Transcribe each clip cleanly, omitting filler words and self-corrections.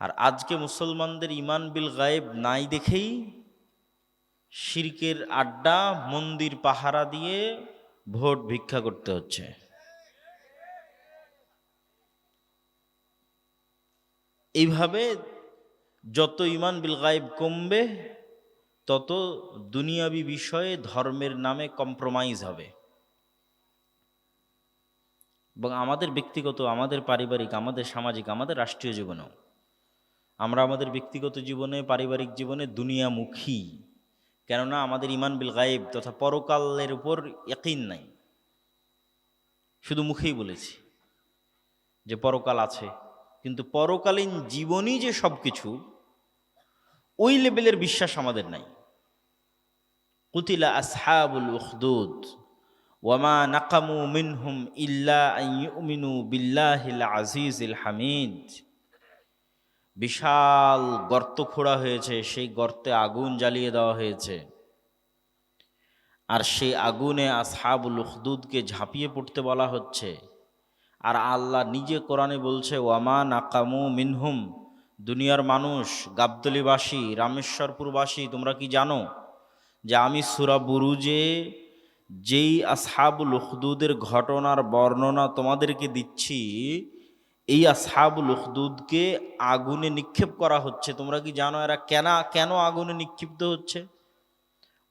আর আজকে মুসলমানদের ইমান বিল গায়েব নাই দেখেই শিরকের আড্ডা, মন্দির পাহারা দিয়ে ভোট ভিক্ষা করতে হচ্ছে। এইভাবে যত ইমান বিল গায়েব কমবে, তত দুনিয়াবি বিষয়ে ধর্মের নামে কম্প্রোমাইজ হবে। এবং আমাদের ব্যক্তিগত, আমাদের পারিবারিক, আমাদের সামাজিক, আমাদের রাষ্ট্রীয় জীবনেও আমরা আমাদের ব্যক্তিগত জীবনে, পারিবারিক জীবনে দুনিয়ামুখী। কেননা আমাদের ইমান বিল গায়েব তথা পরকালের উপর ইয়াকিন নাই। শুধু মুখেই বলেছি যে পরকাল আছে, কিন্তু পরকালীন জীবনই যে সব কিছু, ওই লেভেলের বিশ্বাস আমাদের নাই। কুতিলা আসহাবুল উখদুদ ওয়ামা নাকামু মিনহুম ইল্লা আন ইউমিনু বিল্লাহিল আজিজিল হামিদ। বিশাল গর্ত খোঁড়া হয়েছে, সেই গর্তে আগুন জ্বালিয়ে দেওয়া হয়েছে, আর সেই আগুনে আসহাবুল উখদুদকে ঝাঁপিয়ে পড়তে বলা হচ্ছে। আর আল্লাহ নিজে কোরআনে বলছে ওয়ামা নাকামু মিনহুম, দুনিয়ার মানুষ, গাবতলীবাসী, রামেশ্বরপুরবাসী, তোমরা কি জানো যে আমি সূরা বুরুজে যেই আসহাবুল উখদুদের ঘটনার বর্ণনা তোমাদেরকে দিচ্ছি, এই আসহাবুল উখদুদকে আগুনে নিক্ষেপ করা হচ্ছে। তোমরা কি জানো এরা কেন আগুনে নিক্ষিপ্ত হচ্ছে?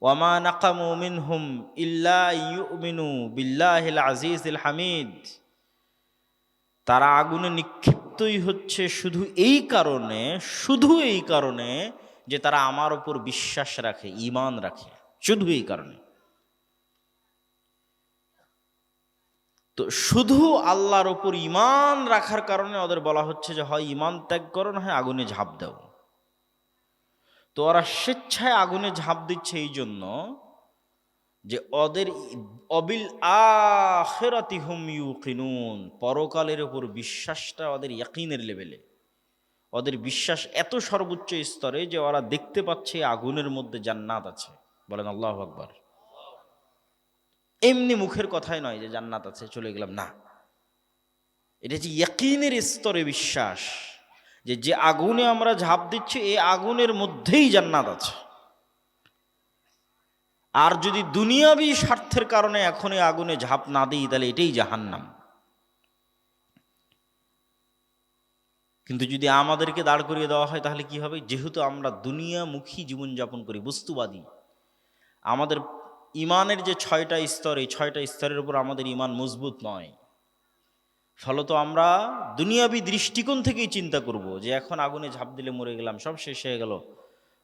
ওয়ামা নাকামু মিনহুম ইল্লা ইউমিনু বিল্লাহিল আজিজিল হামিদ। তারা আগুনে নিক্ষিপ্তই হচ্ছে শুধু এই কারণে যে তারা আমার উপর বিশ্বাস রাখে, ঈমান রাখে, শুধু এই কারণে। তো শুধু আল্লাহর উপর ঈমান রাখার কারণে ওদের বলা হচ্ছে যে হয় ঈমান ত্যাগ করো, না হয় আগুনে ঝাঁপ দাও। তো ওরা স্বেচ্ছায় আগুনে ঝাঁপ দিচ্ছে এই জন্য যে ওদের অবিল আখিরাতি হুম ইউকিনুন, পরকালের উপর বিশ্বাসটা ওদের ইয়াকিনের লেভেলে। ওদের বিশ্বাস এত সর্বোচ্চ স্তরে যে ওরা দেখতে পাচ্ছে আগুনের মধ্যে জান্নাত আছে। বলেন আল্লাহু আকবার। এমনি মুখের কথাই নয় যে জান্নাত আছে চলে গেলাম, না, এটা যে ইয়াকিনের স্তরে বিশ্বাস যে আগুনে আমরা ঝাঁপ দিচ্ছি এই আগুনের মধ্যেই জান্নাত আছে। আর যদি দুনিয়াবি স্বার্থের কারণে এখন এই আগুনে ঝাঁপ না দিই, তাহলে এটাই জাহান্নাম। কিন্তু যদি আমাদেরকে দাঁড় করিয়ে দেওয়া হয় তাহলে কি হবে? যেহেতু আমরা দুনিয়ামুখী জীবনযাপন করি, বস্তুবাদী, আমাদের ইমানের যে 6টা স্তর, এই 6টা স্তরের উপর আমাদের ইমান মজবুত নয়। ফলত আমরা দুনিয়াবি দৃষ্টিকোণ থেকেই চিন্তা করব যে এখন আগুনে ঝাঁপ দিলে মরে গেলাম, সব শেষ হয়ে গেল,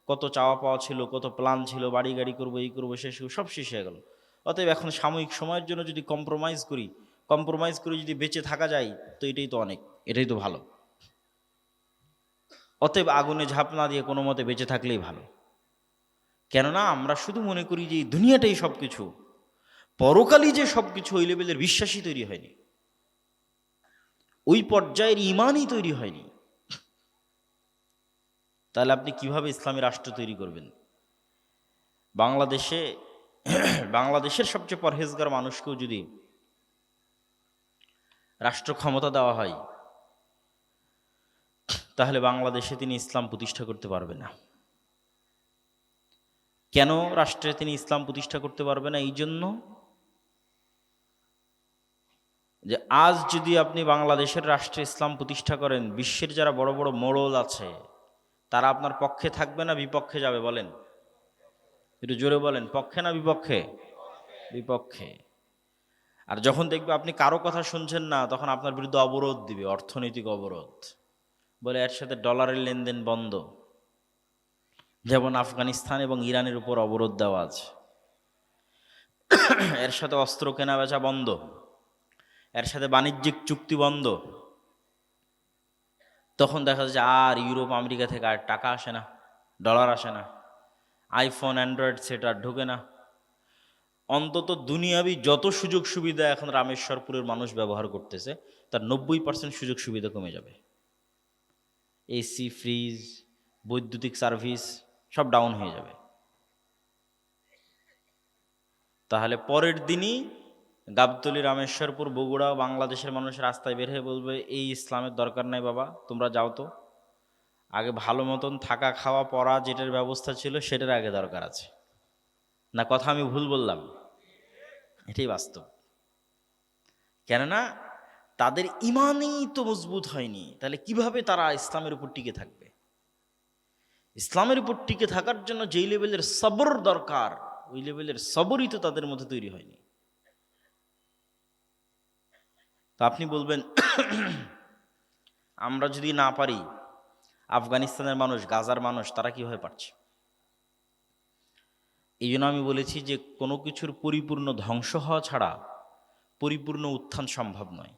কত চাওয়া পাওয়া ছিল, কত প্ল্যান ছিল, বাড়ি গাড়ি করবো, এই করবো, শেষ সব শেষ হয়ে গেল। অতএব এখন সাময়িক সময়ের জন্য যদি কম্প্রোমাইজ করে যদি বেঁচে থাকা যায়, তো এটাই তো অনেক, এটাই তো ভালো। অতএব আগুনে ঝাঁপ না দিয়ে কোনো মতে বেঁচে থাকলেই ভালো। কেননা আমরা শুধু মনে করি যে এই দুনিয়াটাই সব কিছু, পরকালই যে সব কিছু, ওই লেভেলের বিশ্বাসই তৈরি হয়নি, ওই পর্যায়ের ইমানই তৈরি হয়নি। তাহলে আপনি কিভাবে ইসলামী রাষ্ট্র তৈরি করবেন? বাংলাদেশের সবচেয়ে পরহেজগার মানুষকেও যদি রাষ্ট্র ক্ষমতা দেওয়া হয়, তাহলে বাংলাদেশে তিনি ইসলাম প্রতিষ্ঠা করতে পারবে না। কেন রাষ্ট্রে তিনি ইসলাম প্রতিষ্ঠা করতে পারবে না? এই জন্য যে আজ যদি আপনি বাংলাদেশের রাষ্ট্রে ইসলাম প্রতিষ্ঠা করেন, বিশ্বের যারা বড় বড় মোড়ল আছে তারা আপনার পক্ষে থাকবে না বিপক্ষে যাবে? বলেন, একটু জোরে বলেন, পক্ষে না বিপক্ষে? বিপক্ষে। আর যখন দেখবে আপনি কারো কথা শুনছেন না, তখন আপনার বিরুদ্ধে অবরোধ দিবে, অর্থনৈতিক অবরোধ, বলে এর সাথে ডলারের লেনদেন বন্ধ। যেমন আফগানিস্তান এবং ইরানের উপর অবরোধ দেওয়া আছে, এর সাথে অস্ত্র কেনা বেচা বন্ধ, এর সাথে বাণিজ্যিক চুক্তি বন্ধ। তখন দেখা যাচ্ছে আর ইউরোপ আমেরিকা থেকে আর টাকা আসে না, ডলার আসে না, আইফোন অ্যান্ড্রয়েড সেট আর ঢোকে না। অন্তত দুনিয়াবি যত সুযোগ সুবিধা এখন রামেশ্বরপুরের মানুষ ব্যবহার করতেছে, তার 90% সুযোগ সুবিধা কমে যাবে। এসি, ফ্রিজ, বৈদ্যুতিক সার্ভিস সব ডাউন হয়ে যাবে। তাহলে পরের দিনই গাবতলী, রামেশ্বরপুর, বগুড়া, বাংলাদেশের মানুষ রাস্তায় বের হয়ে বলবে এই ইসলামের দরকার নাই বাবা, তোমরা যাও তো, আগে ভালো মতন থাকা খাওয়া পড়া যেটার ব্যবস্থা ছিল সেটার আগে দরকার আছে। না কথা আমি ভুল বললাম? এটাই বাস্তব। কেননা তাদের ইমানই তো মজবুত হয়নি, তাহলে কিভাবে তারা ইসলামের উপর টিকে থাকবে? ইসলামের উপর টিকে থাকার জন্য যেই লেভেলের সবর দরকার, ওই লেভেলের সবরই তো তাদের মধ্যে তৈরি হয়নি। তো আপনি বলবেন আমরা যদি না পারি, আফগানিস্তানের মানুষ, গাজার মানুষ তারা কিভাবে পারছে? এই জন্য আমি বলেছি যে কোনো কিছুর পরিপূর্ণ ধ্বংস হওয়া ছাড়া পরিপূর্ণ উত্থান সম্ভব নয়।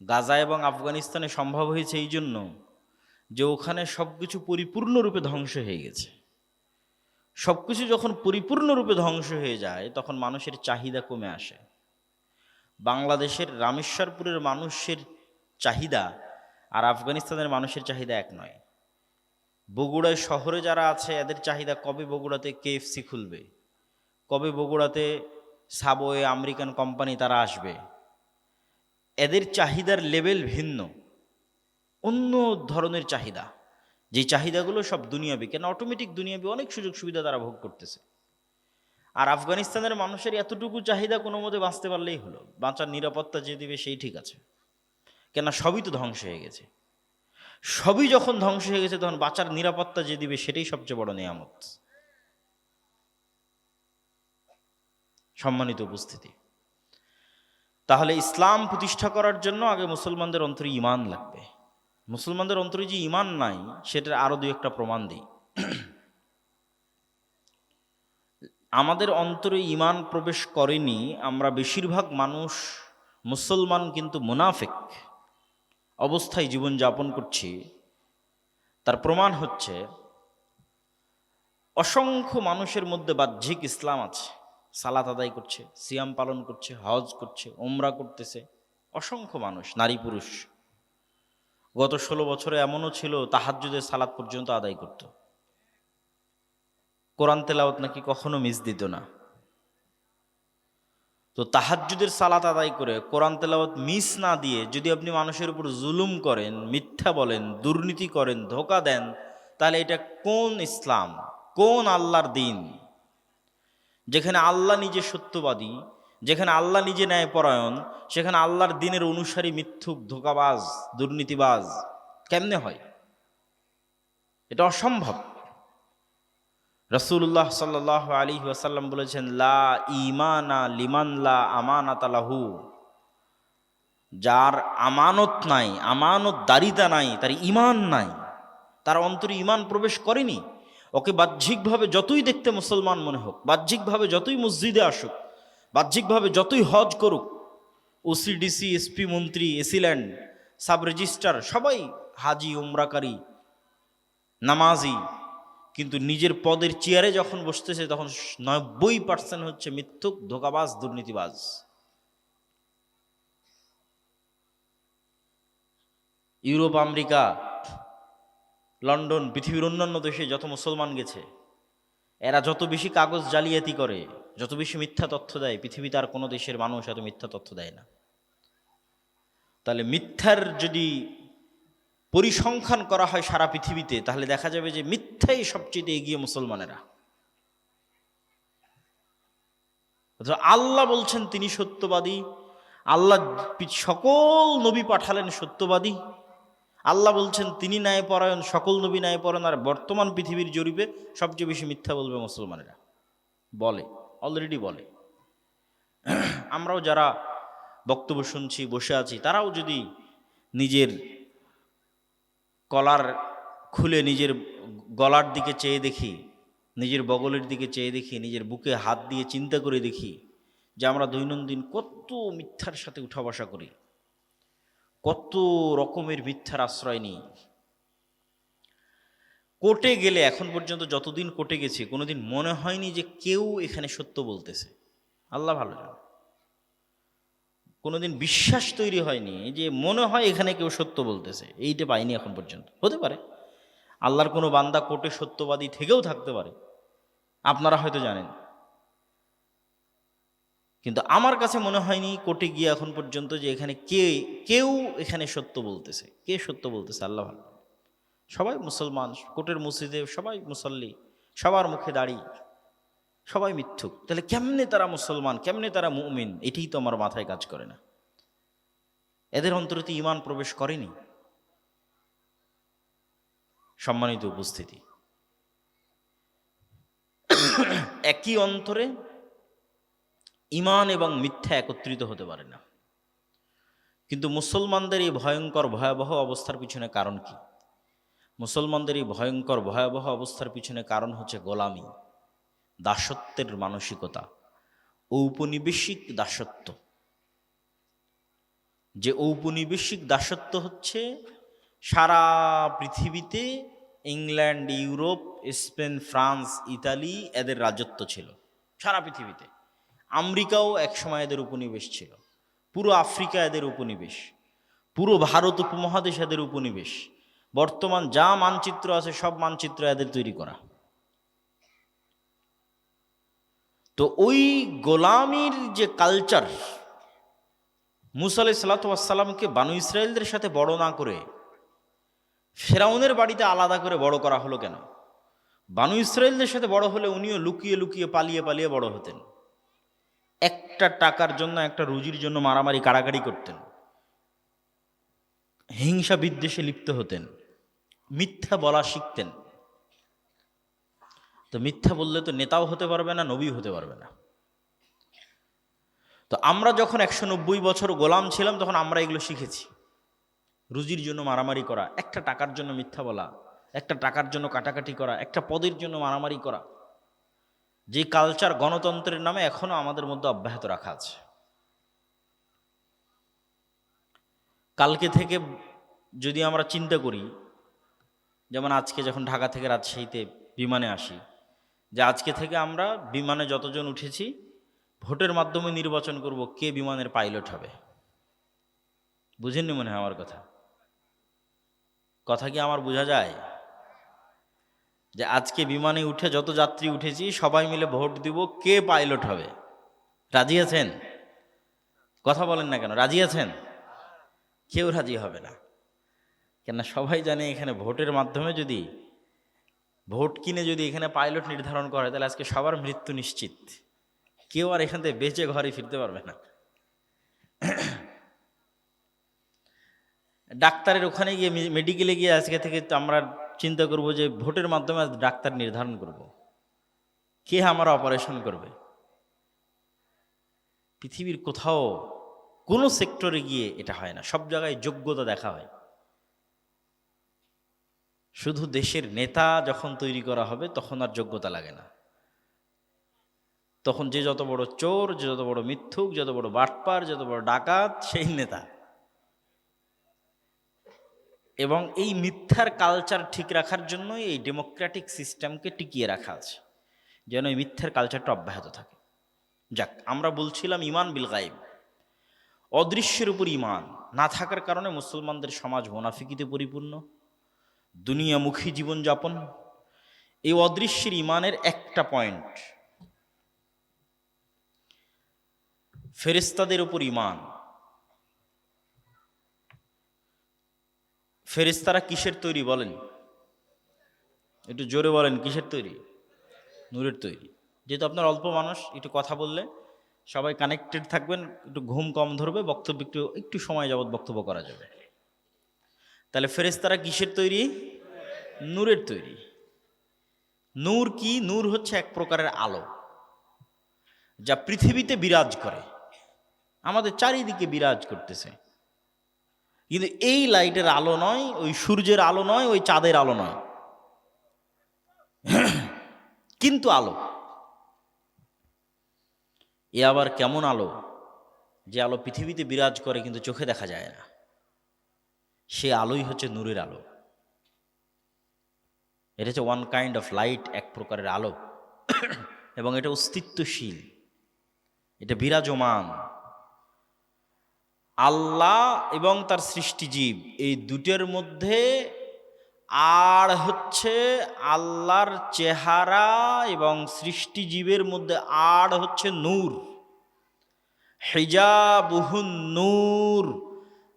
গাজা এবং আফগানিস্তানে সম্ভব হয়েছে এই জন্য যে ওখানে সব কিছু পরিপূর্ণরূপে ধ্বংস হয়ে গেছে। সব কিছু যখন পরিপূর্ণরূপে ধ্বংস হয়ে যায় তখন মানুষের চাহিদা কমে আসে। বাংলাদেশের রামেশ্বরপুরের মানুষের চাহিদা আর আফগানিস্তানের মানুষের চাহিদা এক নয়। বগুড়ায় শহরে যারা আছে এদের চাহিদা কবে বগুড়াতে কেএফসি খুলবে, কবে বগুড়াতে সাবওয়ে আমেরিকান কোম্পানি তারা আসবে। এদের চাহিদার লেভেল ভিন্ন, অন্য ধরনের চাহিদা। যে চাহিদাগুলো সব দুনিয়াবি, কেন অটোমেটিক দুনিয়াবি অনেক সুযোগ সুবিধা তারা ভোগ করতেছে। আর আফগানিস্তানের মানুষের এতটুকু চাহিদা কোনো মতে বাঁচতে পারলেই হলো, বাঁচার নিরাপত্তা যে দিবে সেই ঠিক আছে, কেন সবই তো ধ্বংস হয়ে গেছে। সবই যখন ধ্বংস হয়ে গেছে তখন বাঁচার নিরাপত্তা যে দিবে সেটাই সবচেয়ে বড় নিয়ামত। সম্মানিত উপস্থিতি, তাহলে ইসলাম প্রতিষ্ঠা করার জন্য আগে মুসলমানদের অন্তরে ঈমান লাগবে। মুসলমানদের অন্তরে যে ঈমান নাই সেটার আরো দুই একটা প্রমাণ দিই। আমাদের অন্তরে ঈমান প্রবেশ করেনি, আমরা বেশিরভাগ মানুষ মুসলমান কিন্তু মুনাফিক অবস্থায় জীবনযাপন করছি। তার প্রমাণ হচ্ছে অসংখ্য মানুষের মধ্যে বাহ্যিক ইসলাম আছে, সালাত আদায় করছে, সিয়াম পালন করছে, হজ করছে, ওমরা করতেছে। অসংখ্য মানুষ, নারী পুরুষ। গত 16 বছরে এমনও ছিল তাহাজ্জুদের সালাত পর্যন্ত আদায় করত। কোরআন তেলাওয়াত নাকি কখনো মিস দিত না। তো তাহাজ্জুদের সালাত আদায় করে কোরআন তেলাওয়াত মিস না দিয়ে যদি আপনি মানুষের উপর জুলুম করেন, মিথ্যা বলেন, দুর্নীতি করেন, ধোঁকা দেন, তাহলে এটা কোন ইসলাম, কোন আল্লাহর দিন? যেখানে আল্লাহ নিজে সত্যবাদী, যেখানে আল্লাহ নিজে ন্যায়পরায়ণ, সেখানে আল্লাহর দিনের অনুসারী মিথ্যুক, ধোঁকাবাজ, দুর্নীতিবাজ কেমনে হয়? এটা অসম্ভব। রাসূলুল্লাহ সাল্লাল্লাহু আলাইহি ওয়াসাল্লাম বলেছেন, লা ঈমানা লিমান লা আমানাতা লাহু। যার আমানত নাই, আমানতদারিতা নাই, তার ঈমান নাই, তার অন্তরে ঈমান প্রবেশ করেনি। ওকে বাহ্যিকভাবে যতই দেখতে মুসলমান মনে হোক, বাহ্যিকভাবে যতই মসজিদে আসুক, বাহ্যিকভাবে যতই হজ করুক, ওসি, ডিসি, এসপি, মন্ত্রী, এসিল্যান্ড, সাব রেজিস্ট্রার সবাই হাজি, উমরাকারী, নামাজি, কিন্তু নিজের পদের চেয়ারে যখন বসতেছে তখন 90% হচ্ছে মিথ্যুক, ধোঁকাবাজ, দুর্নীতিবাজ। ইউরোপ, আমেরিকা, লন্ডন, পৃথিবীর অন্যান্য দেশে যত মুসলমান গেছে, এরা যত বেশি কাগজ জালিয়াতি করে, যত বেশি মিথ্যা তথ্য দেয়, পৃথিবীতে আর কোনো দেশের মানুষ এত মিথ্যা তথ্য দেয় না। তাহলে মিথ্যার যদি পরিসংখ্যান করা হয় সারা পৃথিবীতে, তাহলে দেখা যাবে যে মিথ্যাই সবচেয়ে এগিয়ে মুসলমানেরা। আল্লাহ বলছেন তিনি সত্যবাদী, আল্লাহ সকল নবী পাঠালেন সত্যবাদী, আল্লাহ বলছেন তিনি ন্যায়পরায়ণ, সকল নবী ন্যায়পরায়ণ, আর বর্তমান পৃথিবীর জরিপে সবচেয়ে বেশি মিথ্যা বলবে মুসলমানেরা। বলে, অলরেডি বলে। আমরাও যারা বক্তব্য শুনছি, বসে আছি, তারাও যদি নিজের কলার খুলে নিজের গলার দিকে চেয়ে দেখি, নিজের বগলের দিকে চেয়ে দেখি, নিজের বুকে হাত দিয়ে চিন্তা করে দেখি যে আমরা দৈনন্দিন কত মিথ্যার সাথে উঠা বসা করি, কত রকমের মিথ্যার আশ্রয় নিই। কোর্টে গেলে এখন পর্যন্ত যতদিন কোর্টে গেছি কোনোদিন মনে হয়নি যে কেউ এখানে সত্য বলতেছে। আল্লাহ ভালো জানে। কোনোদিন বিশ্বাস তৈরি হয়নি যে মনে হয় এখানে কেউ সত্য বলতেছে, এইটা পাইনি এখন পর্যন্ত। হতে পারে আল্লাহর কোনো বান্দা কোর্টে সত্যবাদী থেকেও থাকতে পারে, আপনারা হয়তো জানেন, কিন্তু আমার কাছে মনে হয়নি কোর্টে গিয়ে এখন পর্যন্ত যে এখানে কেউ এখানে সত্য বলতেছে। কে সত্য বলতেছে? আল্লাহ ভালো। সবাই মুসলমান, কোটের মসজিদে সবাই মুসল্লি, সবার মুখে দাড়ি, সবাই মিথ্যুক। তাহলে কেমনে তারা মুসলমান, কেমনে তারা মুমিন? এটাই তো আমার মাথায় কাজ করে না। এদের অন্তরে তো ঈমান প্রবেশ করেনি। সম্মানিত উপস্থিতি, একই অন্তরে ঈমান এবং মিথ্যা একত্রিত হতে পারে না। কিন্তু মুসলমানদের এই ভয়ঙ্কর ভয়াবহ অবস্থার পিছনে কারণ কি? মুসলমানদের এই ভয়ঙ্কর ভয়াবহ অবস্থার পিছনে কারণ হচ্ছে গোলামি, দাসত্বের মানসিকতা, ঔপনিবেশিক দাসত্ব। যে ঔপনিবেশিক দাসত্ব হচ্ছে সারা পৃথিবীতে England, Europe, Spain, France, Italy এদের রাজত্ব ছিল সারা পৃথিবীতে। আমেরিকাও একসময় এদের উপনিবেশ ছিল, পুরো আফ্রিকা এদের উপনিবেশ, পুরো ভারত উপমহাদেশ এদের উপনিবেশ। বর্তমান যা মানচিত্র আছে সব মানচিত্র এদের তৈরি করা। তো ওই গোলামির যে কালচার, মুসা আলাইহিস সালামকে বানু ইসরায়েলদের সাথে বড় না করে ফেরাউনের বাড়িতে আলাদা করে বড় করা হলো কেন? বানু ইসরায়েলদের সাথে বড় হলে উনিও লুকিয়ে লুকিয়ে পালিয়ে পালিয়ে বড় হতেন। একটা টাকার জন্য, একটা রুজির জন্য মারামারি কাড়াকাড়ি করতেন, হিংসা বিদ্বেষে লিপ্ত হতেন, মিথ্যা বলা শিখতেন। তো মিথ্যা বললে তো নেতাও হতে পারবে না, নবী হতে পারবে না। তো আমরা যখন 190 বছর গোলাম ছিলাম তখন আমরা এগুলো শিখেছি। রুজির জন্য মারামারি করা, একটা টাকার জন্য মিথ্যা বলা, একটা টাকার জন্য কাটাকাটি করা, একটা পদের জন্য মারামারি করা, যে কালচার গণতন্ত্রের নামে এখনো আমাদের মধ্যে অব্যাহত রাখা আছে। কালকে থেকে যদি আমরা চিন্তা করি, যেমন আজকে যখন ঢাকা থেকে রাজশাহীতে বিমানে আসি, যে আজকে থেকে আমরা বিমানে যতজন উঠেছি ভোটের মাধ্যমে নির্বাচন করব কে বিমানের পাইলট হবে। বুঝেননি মনে হয় আমার কথা? কথা কি আমার বোঝা যায়? যে আজকে বিমানে উঠে যত যাত্রী উঠেছি সবাই মিলে ভোট দিব কে পাইলট হবে। রাজি আছেন? কথা বলেন না কেন? রাজি আছেন? কেউ রাজি হবে না, কেননা সবাই জানে এখানে ভোটের মাধ্যমে যদি ভোট কিনে যদি এখানে পাইলট নির্ধারণ করে তাহলে আজকে সবার মৃত্যু নিশ্চিত, কেউ আর এখান থেকে বেঁচে ঘরে ফিরতে পারবে না। ডাক্তারের ওখানে গিয়ে, মেডিকেলে গিয়ে আজকে থেকে আমরা চিন্তা করব যে ভোটের মাধ্যমে ডাক্তার নির্ধারণ করব কে আমার অপারেশন করবে। পৃথিবীর কোথাও কোনো সেক্টরে গিয়ে এটা হয় না, সব জায়গায় যোগ্যতা দেখা হয়। শুধু দেশের নেতা যখন তৈরি করা হবে তখন আর যোগ্যতা লাগে না। তখন যে যত বড় চোর, যে যত বড় মিথ্যুক, যত বড় বাটপার, যত বড় ডাকাত, সেই নেতা। এবং এই মিথ্যার কালচার ঠিক রাখার জন্য এই ডেমোক্রেটিক সিস্টেমকে টিকিয়ে রাখা আছে, যেন এই মিথ্যার কালচারটা অব্যাহত থাকে। যাক, আমরা বলছিলাম ঈমান বিল গায়ব, অদৃশ্যের উপর ঈমান না থাকার কারণে মুসলমানদের সমাজ মুনাফিকিতে পরিপূর্ণ, দুনিয়ামুখী জীবনযাপন। এই অদৃশ্যের ঈমানের একটা পয়েন্ট, ফেরেশতাদের উপর ঈমান। ফেরেশতারা কিসের তৈরি বলেন? একটু জোরে বলেন, কিসের তৈরি? নূরের তৈরি। যেহেতু আপনার অল্প মানুষ, একটু কথা বললে সবাই কানেক্টেড থাকবেন, একটু ঘুম কম ধরবে, বক্তব্য একটু একটু সময় যাবত বক্তব্য করা যাবে। তাহলে ফেরেশতারা কিসের তৈরি? নূরের তৈরি। নূর কি? নূর হচ্ছে এক প্রকারের আলো যা পৃথিবীতে বিরাজ করে, আমাদের চারিদিকে বিরাজ করতেছে। কিন্তু এই লাইটের আলো নয়, ওই সূর্যের আলো নয়, ওই চাঁদের আলো নয়, কিন্তু আলো। এ আবার কেমন আলো? যে আলো পৃথিবীতে বিরাজ করে কিন্তু চোখে দেখা যায় না, সে আলোই হচ্ছে নূরের আলো। এটা হচ্ছে ওয়ান কাইন্ড অফ লাইট, এক প্রকারের আলো, এবং এটা অস্তিত্বশীল, এটা বিরাজমান। আল্লাহ এবং তার সৃষ্টিজীব এই দুটের মধ্যে আর হচ্ছে আল্লাহর চেহারা এবং সৃষ্টিজীবের মধ্যে আর হচ্ছে নূর, হিজাবুহুন নূর।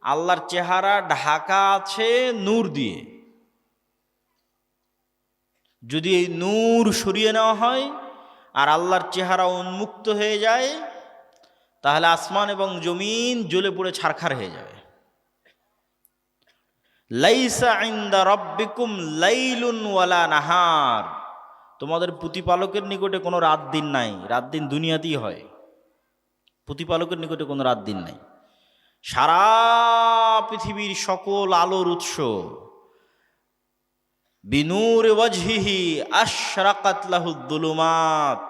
আল্লাহর চেহারা ঢাকা আছে নূর দিয়ে, যদি এই নূর সরিয়ে নেওয়া হয় আর আল্লাহর চেহারা উন্মুক্ত হয়ে যায়, তাহলে আসমান এবং জমিন জ্বলে পুড়ে ছারখার হয়ে যাবে। লাইসা ইনদা রাব্বিকুম লাইলুন ওয়ালা নাহার, তোমাদের প্রতিপালকের নিকটে কোনো রাত দিন নাই, রাত দিন দুনিয়াতেই হয়, প্রতিপালকের নিকটে কোনো রাত দিন নাই। সারা পৃথিবীর সকল আলোর উৎস, বিনূর ওয়াজহিহি আশরাকাত লাহুদ দুলুমাত,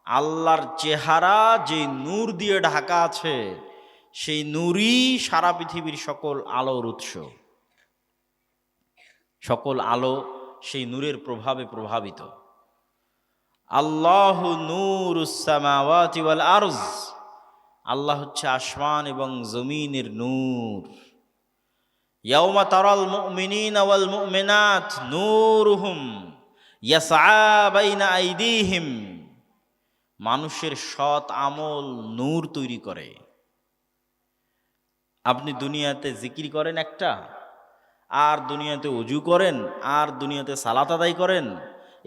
আল্লাহর চেহারা যে নূর দিয়ে ঢাকা আছে, সেই নূরই সারা পৃথিবীর সকল আলোর উৎস। সকল আলো সেই নূরের প্রভাবে প্রভাবিত। আল্লাহু নূরুস সামাওয়াতি ওয়াল আরজ, আল্লাহ হচ্ছে আসমান এবং জমিনের নূর। ইয়াউমা তারাল মুমিনিনা ওয়াল মুমিনাত নূরুহুম ইয়াসআ বাইনা আইদিহিম, মানুষের সৎ আমল নূর তৈরি করে। আপনি দুনিয়াতে জিকির করেন একটা, আর দুনিয়াতে ওযু করেন, আর দুনিয়াতে সালাত আদায় করেন,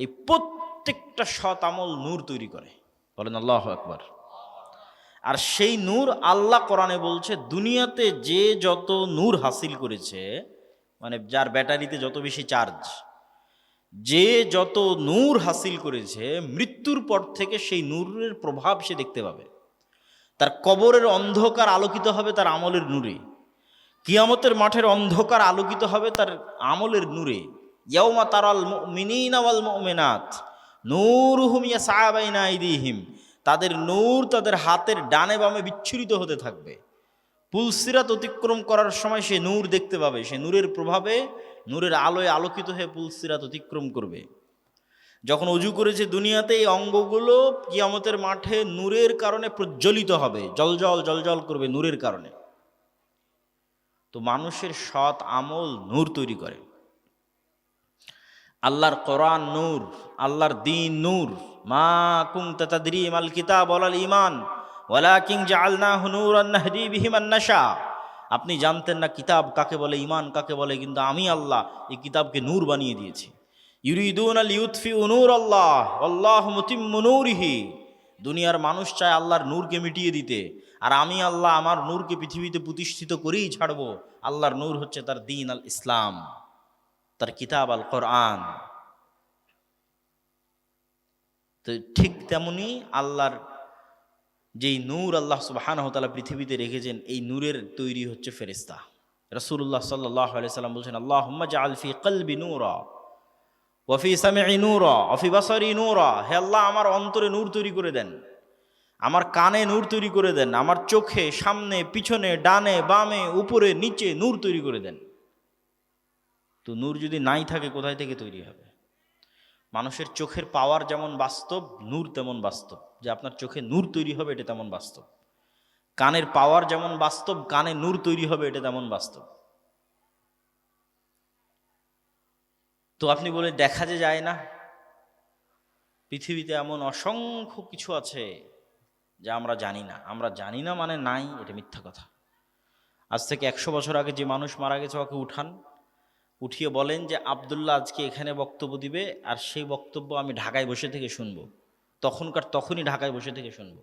এই প্রত্যেকটা সৎ আমল নূর তৈরি করে। বলেন আল্লাহু আকবার। আর সেই নূর আল্লাহ কোরআনে বলছে, দুনিয়াতে যে যত নূর হাসিল করেছে, মানে যার ব্যাটারিতে যত বেশি চার্জ, যে যত নূর হাসিল করেছে, মৃত্যুর পর থেকে সেই নূরের প্রভাব সে দেখতে পাবে। তার কবরের অন্ধকার আলোকিত হবে তার আমলের নূরে, কিয়ামতের মাঠের অন্ধকার আলোকিত হবে তার আমলের নূরে। ইয়াউমা তারাল মুমিনিনা ওয়াল মুমিনাত নূরুহুম ইয়াসআ বাইনা আইদিহিম, তাদের নূর তাদের হাতের ডানে বামে বিচ্ছুরিত হতে থাকবে। পুলসিরাত অতিক্রম করার সময় সে নূর দেখতে পাবে, সে নূরের প্রভাবে, নূরের আলোয় আলোকিত হয়ে পুলসিরাত অতিক্রম করবে। যখন ওযু করেছে দুনিয়াতে, এই অঙ্গগুলো কিয়ামতের মাঠে নূরের কারণে প্রজ্বলিত হবে, জলজল জলজল করবে নূরের কারণে। তো মানুষের সৎ আমল নূর তৈরি করে। আল্লাহর কোরআন নূর, আল্লাহর দ্বীন নূর। মা কুনতা তাদরি মাল কিতাব ওয়াল ঈমান ওয়ালাকিন জাআলনাহু নূরান নাহদি বিহি মান নাশা, আপনি জানতেন না কিতাব কাকে বলে, ঈমান কাকে বলে, কিন্তু আমি আল্লাহ এই কিতাবকে নূর বানিয়ে দিয়েছি। ইউরিদুনা লিইউতফিউ নূরাল্লাহ ওয়াল্লাহু মুতিম্মু নূরিহি, দুনিয়ার মানুষ চায় আল্লাহর নূরকে মিটিয়ে দিতে, আর আমি আল্লাহ আমার নূরকে পৃথিবীতে প্রতিষ্ঠিত করেই ছাড়বো। আল্লাহর নূর হচ্ছে তার দ্বীন আল ইসলাম, তার কিতাব আল কোরআন। তো ঠিক তেমনি আল্লাহর যেই নূর আল্লাহ সুবহানাহু ওয়া তাআলা পৃথিবীতে রেখেছেন, এই নূরের তৈরি হচ্ছে ফেরেশতা। রাসূলুল্লাহ সাল্লাল্লাহু আলাইহি সাল্লাম বলছেন, আল্লাহুম্মা জাআল ফি কলবি নূরা ওয়া ফি সামঈ নূরা ওয়া ফি বাসারি নূরা, হে আল্লাহ আমার অন্তরে নূর তৈরি করে দেন, আমার কানে নূর তৈরি করে দেন, আমার চোখে, সামনে পিছনে, ডানে বামে উপরে নিচে নূর তৈরি করে দেন। তো নূর যদি নাই থাকে কোথায় থেকে তৈরি হবে? মানুষের চোখের পাওয়ার যেমন বাস্তব, নূর তেমন বাস্তব, যে আপনার চোখে নূর তৈরি হবে এটা তেমন বাস্তব। কানের পাওয়ার যেমন বাস্তব, কানে নূর তৈরি হবে এটা তেমন বাস্তব। তো আপনি বলে দেখা যে যায় না, পৃথিবীতে এমন অসংখ্য কিছু আছে যা আমরা জানি না। আমরা জানি না মানে নাই, এটা মিথ্যা কথা। আজ থেকে 100 বছর আগে যে মানুষ মারা গেছে ওকে উঠান, উঠিয়ে বলেন যে আব্দুল্লাহ আজকে এখানে বক্তব্য দিবে, আর সেই বক্তব্য আমি ঢাকায় বসে থেকে শুনবো, তখনই ঢাকায় বসে থেকে শুনবো।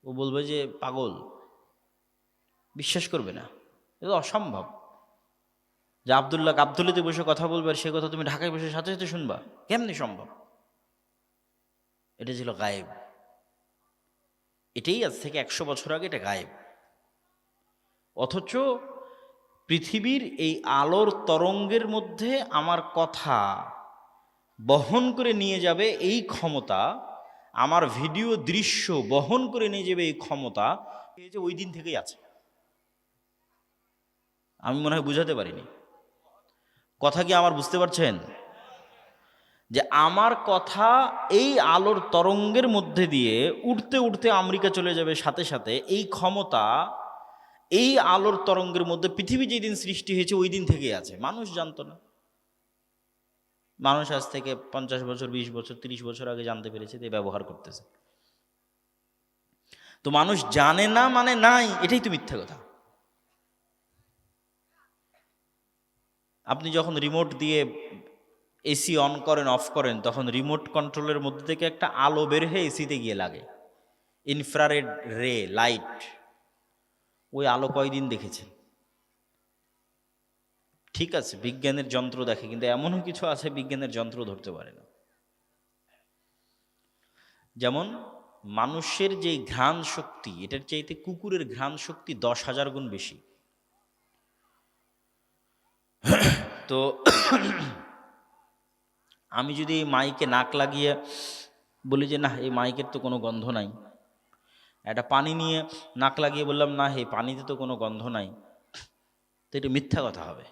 ও বলবে যে পাগল, বিশ্বাস করবে না, এটা অসম্ভব যে আব্দুল্লাহ গাবতলীতে বসে কথা বলবে আর সে কথা তুমি ঢাকায় বসে সাথে সাথে শুনবা, কেমনি সম্ভব? এটা ছিল গায়েব। এটাই আজ থেকে 100 বছর আগে এটা গায়েব। অথচ পৃথিবীর এই আলোর তরঙ্গের মধ্যে আমার কথা বহন করে নিয়ে যাবে এই ক্ষমতা, আমার ভিডিও দৃশ্য বহন করে নিয়ে যাবে এই ক্ষমতা, এই যে ওই দিন থেকেই আছে। আমি মনে হয় বুঝাতে পারিনি কথা, কি আমার বুঝতে পারছেন? যে আমার কথা এই আলোর তরঙ্গের মধ্যে দিয়ে উঠতে উঠতে আমেরিকা চলে যাবে, সাথে সাথে এই ক্ষমতা এই আলোর তরঙ্গের মধ্যে পৃথিবী যেদিন সৃষ্টি হয়েছে ওই দিন থেকেই আছে। মানুষ জানতো না, মানুষ আজ থেকে 50 বছর 20 বছর 30 বছর আগে জানতে পেরেছে, তাই ব্যবহার করতেছে। তো মানুষ জানে না মানে নাই, এটাই তো মিথ্যা কথা। আপনি যখন রিমোট দিয়ে এসি অন করেন অফ করেন, তখন রিমোট কন্ট্রোলের মধ্যে থেকে একটা আলো বের হয়ে এসিতে গিয়ে লাগে, ইনফ্রারেড রে লাইট। ওই আলো কয়দিন দেখেছেন? ঠিক আছে, বিজ্ঞানের যন্ত্র দেখে, কিন্তু এমনও কিছু আছে বিজ্ঞানের যন্ত্র ধরতে পারে না। যেমন মানুষের যে ঘ্রাণ শক্তি, এটার চাইতে কুকুরের ঘ্রাণ শক্তি 10,000 গুণ বেশি। তো আমি যদি এই মাইকে নাক লাগিয়ে বলি যে না এই মাইকের তো কোনো গন্ধ নাই, একটা পানি নিয়ে নাক লাগিয়ে বললাম না এই পানিতে তো কোনো গন্ধ নাই, তো এটা মিথ্যা কথা হবে।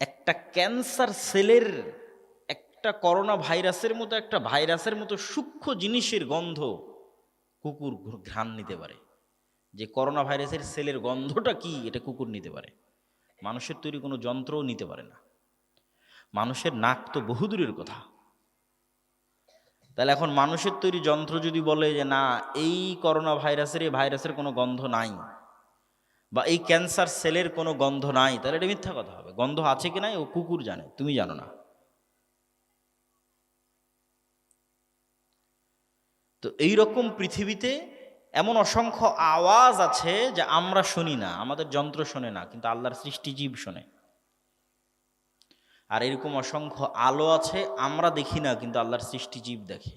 একটা ক্যান্সার সেলের, একটা করোনা ভাইরাসের মতো, একটা ভাইরাসের মতো সূক্ষ্ম জিনিসের গন্ধ কুকুর ঘ্রাণ নিতে পারে। যে করোনা ভাইরাসের সেলের গন্ধটা কি, এটা কুকুর নিতে পারে। মানুষের তৈরি কোনো যন্ত্রও নিতে পারে না। মানুষের নাক তো বহুদূরের কথা। তাহলে এখন মানুষের তৈরি যন্ত্র যদি বলে যে না এই করোনা ভাইরাসের, এই ভাইরাসের কোনো গন্ধ নাই, বা এই ক্যান্সার সেলের কোনো গন্ধ নাই, তাহলে এটা মিথ্যা কথা হবে। গন্ধ আছে কি নাই ও কুকুর জানে, তুমি জানো না। তো এইরকম পৃথিবীতে এমন অসংখ্য আওয়াজ আছে যে আমরা শুনি না, আমাদের যন্ত্র শোনে না, কিন্তু আল্লাহর সৃষ্টিজীব শোনে। আর এরকম অসংখ্য আলো আছে আমরা দেখি না, কিন্তু আল্লাহর সৃষ্টিজীব দেখে।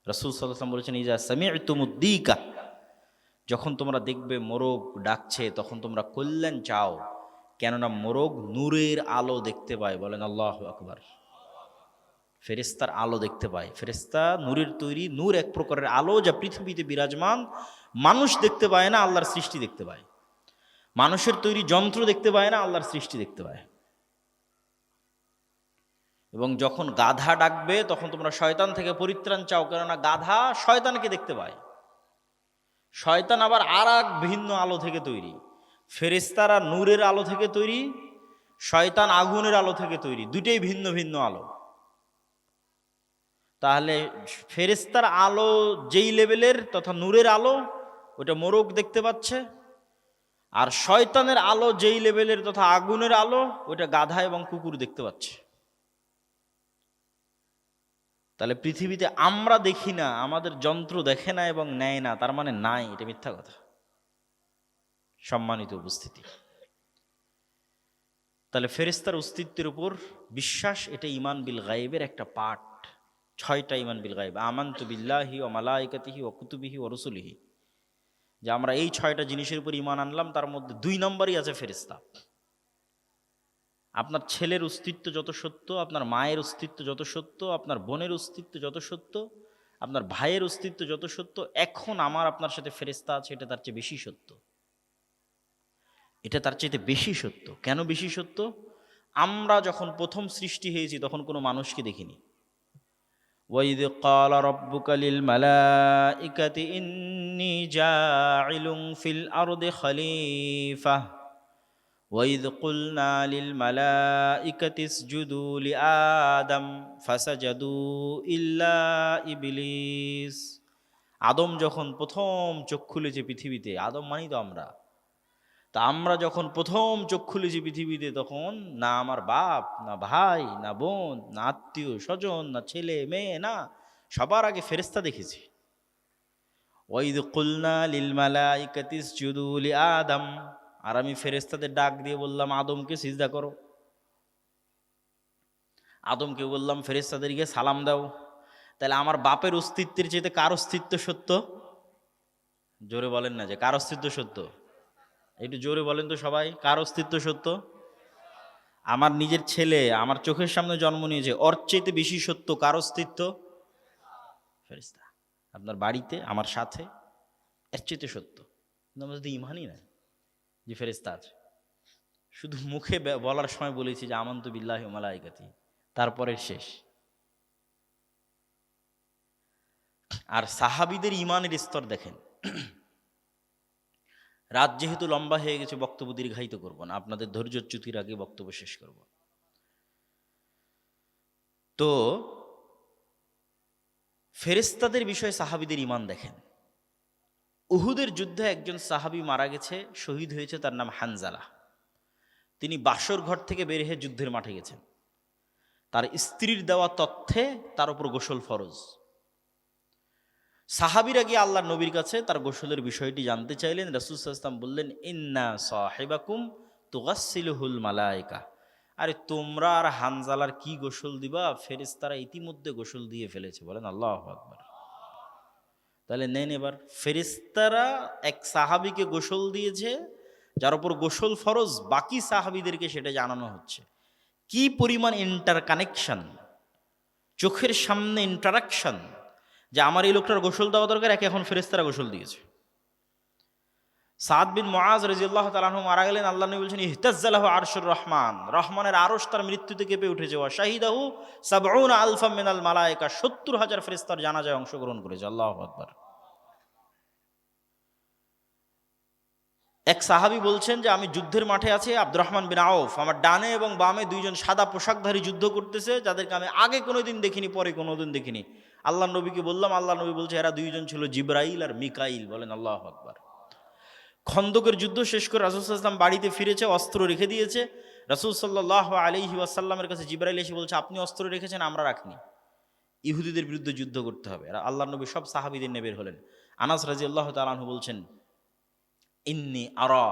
রাসূল সাল্লাল্লাহু আলাইহি ওয়াসাল্লাম বলেছেন ইজা সামি'তুমুদ-দীকা, যখন তোমরা দেখবে মোরগ ডাকছে তখন তোমরা কল্যাণ চাও, কেননা মোরগ নূরের আলো দেখতে পায়। বলেন আল্লাহু আকবার। ফেরেশতার আলো দেখতে পায়। ফেরেশতা নূরের তৈরি, নূর এক প্রকারের আলো যা পৃথিবীতে বিরাজমান। মানুষ দেখতে পায় না, আল্লাহর সৃষ্টি দেখতে পায়। মানুষের তৈরি যন্ত্র দেখতে পায় না, আল্লাহর সৃষ্টি দেখতে পায়। এবং যখন গাধা ডাকবে তখন তোমরা শয়তান থেকে পরিত্রাণ চাও, কেননা গাধা শয়তানকে দেখতে পায়। শয়তান আবার আর এক ভিন্ন আলো থেকে তৈরি। ফেরেশতারা নূরের আলো থেকে তৈরি, শয়তান আগুনের আলো থেকে তৈরি, দুটেই ভিন্ন ভিন্ন আলো। তাহলে ফেরেশতার আলো যেই লেভেলের তথা নূরের আলো, ওটা মোরগ দেখতে পাচ্ছে। আর শয়তানের আলো যেই লেভেলের তথা আগুনের আলো, ওটা গাধা এবং কুকুর দেখতে পাচ্ছে। তাহলে পৃথিবীতে আমরা দেখি না, আমাদের যন্ত্র দেখে না এবং নেয় না, তার মানে নাই, এটা মিথ্যা কথা। সম্মানিত উপস্থিতি, তাহলে ফেরেশতার অস্তিত্বের উপর বিশ্বাস, এটা ঈমান বিল গায়বের একটা পার্ট। 6টা ঈমান বিল গায়ব। আমানতু বিল্লাহি ওয়া মালাইকাতিহি ওয়া কুতুবিহি ওয়া রুসুলিহি, যে আমরা এই 6টা জিনিসের উপর ঈমান আনলাম, তার মধ্যে 2 নম্বরই আছে ফেরেশতা। আপনার ছেলের অস্তিত্ব যত সত্য, আপনার মায়ের অস্তিত্ব যত সত্য, আপনার বোনের অস্তিত্ব যত সত্য, আপনার ভাইয়ের অস্তিত্ব যত সত্য, এখন আমার আপনার সাথে ফেরেশতা আছে, এটা তার চেয়ে বেশি সত্য। এটা তার চাইতে বেশি সত্য। কেন বেশি সত্য? আমরা যখন প্রথম সৃষ্টি হয়েছি তখন কোনো মানুষকে দেখিনি। ওয়াইদ ক্বালা রাব্বুকা লিল মালাইকাতি ইন্নী জাইলুন ফিল আরদি খলিফা ওয়াইদ কুলনা লিল মালাইকাতি ইসজুদু লিআদম ফাসাজাদু ইল্লা ইবলিস। আদম যখন প্রথম চোখ খুলেছে পৃথিবীতে, আদম মানি তো আমরা, তা আমরা যখন প্রথম চোখ খুলেছি পৃথিবীতে, তখন না আমার বাপ, না ভাই, না বোন, না আত্মীয় স্বজন, না ছেলে মেয়ে, না, সবার আগে ফেরেশতা দেখেছি। ওয়াইদ কুলনা লিল মালাইকাতি ইসজুদু লিআদম, আর আমি ফেরেশতাদের ডাক দিয়ে বললাম আদমকে সিজদা করো। আদমকে বললাম ফেরেশতাদেরকে সালাম দাও। তাহলে আমার বাপের অস্তিত্বের চাইতে কার অস্তিত্ব সত্য? জোরে বলেন না যে কার অস্তিত্ব সত্য, একটু জোরে বলেন তো সবাই, কার অস্তিত্ব সত্য? আমার নিজের ছেলে আমার চোখের সামনে জন্ম নিয়েছে, ওর চাইতে বেশি সত্য কার অস্তিত্ব? ফেরেশতা। আপনার বাড়িতে আমার সাথে, এর চাইতে সত্য। কিন্তু আমরা যদি ইমানই না যে ফেরেশতা আছে, শুধু মুখে বলার সময় বলেছি যে আমানতু বিল্লাহি ওয়া মালাইকাতিহি, তারপরে শেষ। আর সাহাবীদের ইমানের স্তর দেখেন। রাত যেহেতু লম্বা হয়ে গেছে, বক্তব্য দীর্ঘায়িত করব না, আপনাদের ধৈর্যচ্যুতির আগে বক্তব্য শেষ করব। তো ফেরেশতাদের বিষয়ে সাহাবীদের ইমান দেখেন। উহুদের যুদ্ধে একজন সাহাবী মারা গেছে, শহীদ হয়েছে, তার নাম হানজালা। তিনি বাসর ঘর থেকে বের হয়ে যুদ্ধের মাঠে গেছেন। তার স্ত্রীর দেওয়া তথ্যে তার উপর গোসল ফরজ। সাহাবীরা গিয়ে আল্লাহ নবীর কাছে তার গোসলের বিষয়টি জানতে চাইলেন। রাসূল সাল্লাল্লাহু আলাইহি ওয়াসাল্লাম বললেন, ইন্না সাহিবাকুম তুগাসসিলুহুল মালায়েকা, আরে তোমরা আর হানজালার কি গোসল দিবা, ফেরেশতারা ইতিমধ্যে গোসল দিয়ে ফেলেছে। বলেন আল্লাহু আকবার। তাহলে নেন, এবার ফেরেশতারা এক সাহাবীকে গোসল দিয়েছে যার উপর গোসল ফরজ, বাকি সাহাবীদেরকে সেটা জানানো হচ্ছে। কি পরিমাণ ইন্টারকানেকশন, চোখের সামনে ইন্টারাকশন, যে আমার এই লোকটার গোসল দেওয়া দরকার, একে এখন ফেরেশতারা গোসল দিয়েছে। সাদ বিন মুআজ রাদিয়াল্লাহু তাআলা আনহু মারা গেলেন। আল্লাহ নবী বলছেন, ইহতাজ্জা লাহু আরশুর রহমান, রহমানের আরশ তার মৃত্যুতে কেঁপে উঠেছে। ওয়া শাহিদাহু ৭০ আলফাম মিনাল মালায়েকা, ৭০,০০০ ফেরেশতার জানাজায় অংশগ্রহণ করেছে। আল্লাহু আকবার। এক সাহাবী বলছেন যে আমি যুদ্ধের মাঠে আছি, আব্দুর রহমান বিন আউফ, আমার ডানে এবং বামে দুইজন সাদা পোশাকধারী যুদ্ধ করতেছে, যাদেরকে আমি আগে কোনোদিন দেখিনি, পরে কোনোদিন দেখিনি। আল্লাহ নবীকে বললাম, আল্লাহ নবী বলছে এরা দুইজন ছিল জিবরাইল আর মিকাইল। বলেন আল্লাহু আকবার। খন্দকের যুদ্ধ শেষ করে রাসূল সাল্লাল্লাহু আলাইহি ওয়াসাল্লাম বাড়িতে ফিরেছে, অস্ত্র রেখে দিয়েছে। রাসূল সাল্লাল্লাহু আলাইহি ওয়াসাল্লামের কাছে জিবরাইল এসে বলছে, আপনি অস্ত্র রেখেছেন, আমরা রাখিনি, ইহুদিদের বিরুদ্ধে যুদ্ধ করতে হবে। আর আল্লাহ নবী সব সাহাবীদের নিয়ে বের হলেন। আনাস রাদিয়াল্লাহু তাআলা আনহু বলছেন, ইন্নী আরা,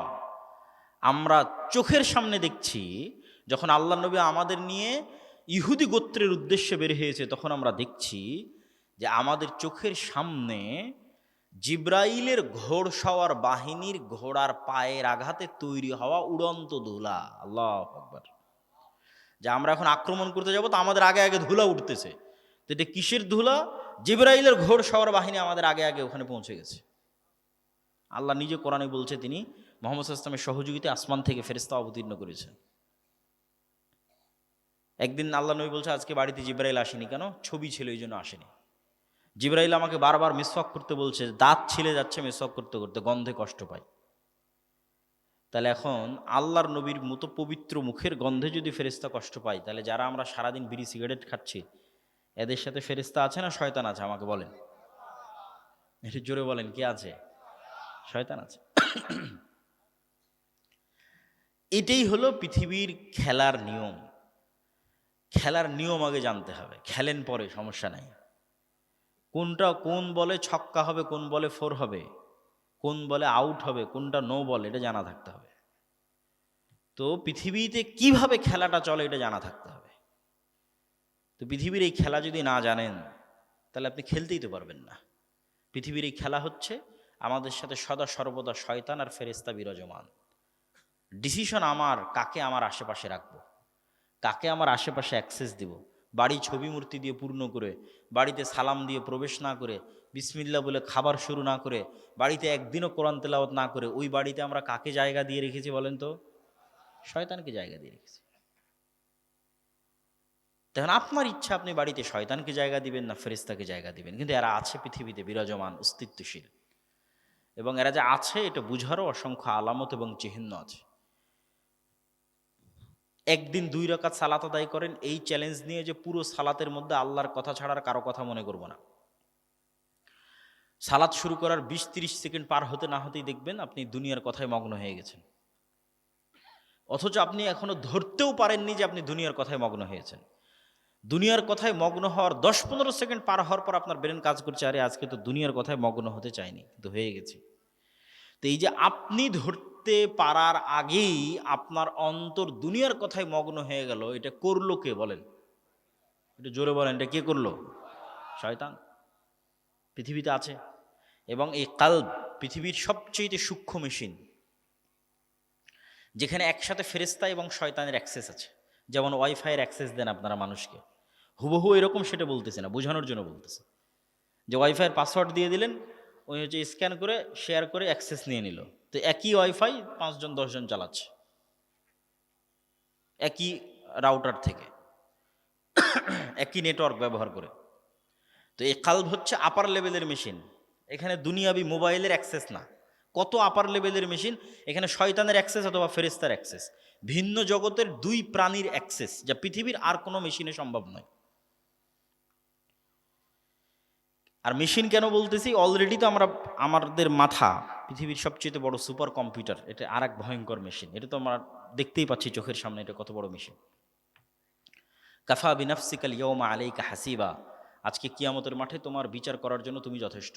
আমরা চোখের সামনে দেখছি, যখন আল্লাহ নবী আমাদের নিয়ে ইহুদি গোত্রের উদ্দেশ্যে বের হয়েছে, তখন আমরা দেখছি যে আমাদের চোখের সামনে জিব্রাইলের ঘোড়সওয়ার বাহিনীর ঘোড়ার পায়ের আঘাতে তৈরি হওয়া উড়ন্ত ধুলা। আল্লাহু আকবার। যে আমরা এখন আক্রমণ করতে যাব, তো আমাদের আগে আগে ধুলা উঠতেছে। তো এটা কিসের ধুলা? জিব্রাইলের ঘোড়সওয়ার বাহিনী আমাদের আগে আগে ওখানে পৌঁছে গেছে। আল্লাহ নিজে কোরআনে বলছে তিনি মুহাম্মদ সাল্লাল্লাহু আলাইহি ওয়াসাল্লামের সহযোগিতায় আসমান থেকে ফেরেশতা অবতীর্ণ করেছেন। একদিন আল্লাহ নবী বলছে, আজকে বাড়িতে জিব্রাইল আসেনি কেন? ছবি ছিল, এই জন্য আসেনি। জিব্রাইল আমাকে বারবার মিসওয়াক করতে বলছে, দাঁত ছিলে যাচ্ছে মিসওয়াক করতে করতে, গন্ধে কষ্ট পায়। তাহলে এখন আল্লাহর নবীর মতো পবিত্র মুখের গন্ধে যদি ফেরেশতা কষ্ট পায়, তাহলে যারা আমরা সারাদিন বিড়ি সিগারেট খাচ্ছি, এদের সাথে ফেরেশতা আছে না শয়তান আছে? আমাকে বলেন, একটু জোরে বলেন, কে আছে? শয়তান আছে। এটাই হলো পৃথিবীর খেলার নিয়ম। খেলার নিয়ম আগে জানতে হবে, খেলেন পরে, সমস্যা নাই। কোনটা কোন বলে ছক্কা হবে, কোন বলে ফোর হবে, কোন বলে আউট হবে, কোনটা নো বল, এটা জানা থাকতে হবে। তো পৃথিবীতে কিভাবে খেলাটা চলে এটা জানা থাকতে হবে। তো পৃথিবীর এই খেলা যদি না জানেন, তাহলে আপনি খেলতেই তো পারবেন না। পৃথিবীর এই খেলা হচ্ছে আমাদের সাথে সদা সর্বদা শয়তান আর ফেরেশতা বিরাজমান। ডিসিশন আমার, কাকে আমার আশেপাশে রাখবো, কাকে আমার আশেপাশে অ্যাক্সেস দিব। বাড়ি ছবি মূর্তি দিয়ে পূর্ণ করে, বাড়িতে সালাম দিয়ে প্রবেশ না করে, বিসমিল্লাহ বলে খাবার শুরু না করে, বাড়িতে একদিনও কোরআন তেলাওয়াত না করে, ওই বাড়িতে আমরা কাকে জায়গা দিয়ে রেখেছি বলেন তো? শয়তানকে জায়গা দিয়ে রেখেছি। তখন আপনার ইচ্ছা, আপনি বাড়িতে শয়তানকে জায়গা দিবেন না ফেরেশতাকে জায়গা দিবেন। কিন্তু এরা আছে পৃথিবীতে বিরাজমান, অস্তিত্বশীল, এবং এরা যে আছে এটা বুঝারও অসংখ্য আলামত এবং চিহ্ন আছে। একদিন ২ রাকাত সালাত আদায় করেন, এই চ্যালেঞ্জ নিয়ে যে পুরো সালাতের মধ্যে আল্লাহর কথা ছাড়ার কারো কথা মনে করব না। সালাত শুরু করার ২০-৩০ সেকেন্ড পার হতে না হতেই দেখবেন আপনি দুনিয়ার কথায় মগ্ন হয়ে গেছেন, অথচ আপনি এখনো ধরতেও পারেননি যে আপনি দুনিয়ার কথায় মগ্ন হয়েছেন। দুনিয়ার কথায় মগ্ন হওয়ার ১০-১৫ সেকেন্ড পার হওয়ার পর আপনার ব্রেন কাজ করছে, আরে আজকে তো দুনিয়ার কথায় মগ্ন হতে চাইনি, কিন্তু হয়ে গেছি। তো এই যে আপনি ধরতে পারার আগেই আপনার অন্তর দুনিয়ার কথায় মগ্ন হয়ে গেল, এটা করলো কে বলেন? এটা জোরে বলেন, এটা কে করলো? শয়তান পৃথিবীতে আছে। এবং এই কালব পৃথিবীর সবচেয়ে সূক্ষ্ম মেশিন, যেখানে একসাথে ফেরেশতা এবং শয়তানের অ্যাক্সেস আছে। যেমন ওয়াইফাইয়ের অ্যাক্সেস দেন আপনারা মানুষকে, হুবহু এরকম সেটা বলতেছে না, বোঝানোর জন্য বলতেছে। যে ওয়াইফাইয়ের পাসওয়ার্ড দিয়ে দিলেন, ওই হচ্ছে স্ক্যান করে শেয়ার করে অ্যাক্সেস নিয়ে নিল। তো একই ওয়াইফাই ৫ জন ১০ জন চালাচ্ছে একই রাউটার থেকে, একই নেটওয়ার্ক ব্যবহার করে। তো এই কালব হচ্ছে আপার লেভেলের মেশিন। এখানে দুনিয়াবি মোবাইলের অ্যাক্সেস না, কত আপার লেভেলের মেশিন। এখানে শয়তানের অ্যাক্সেস অথবা ফেরেশতার অ্যাক্সেস, ভিন্ন জগতের দুই প্রাণীর অ্যাক্সেস, যা পৃথিবীর আর কোনো মেশিনে সম্ভব নয়। আর মেশিন কেন বলতেছি, অলরেডি তো আমরা আমাদের মাথা পৃথিবীর সবচেয়ে বড় সুপার কম্পিউটার, এটা আর এক ভয়ঙ্কর মেশিন। এটা তো আমরা দেখতেই পাচ্ছি চোখের সামনে, এটা কত বড় মেশিন। কাফা বিনাফসিকাল ইয়াউমা আলাইকা হাসিবা, আজকে কিয়ামতের মাঠে তোমার বিচার করার জন্য তুমি যথেষ্ট।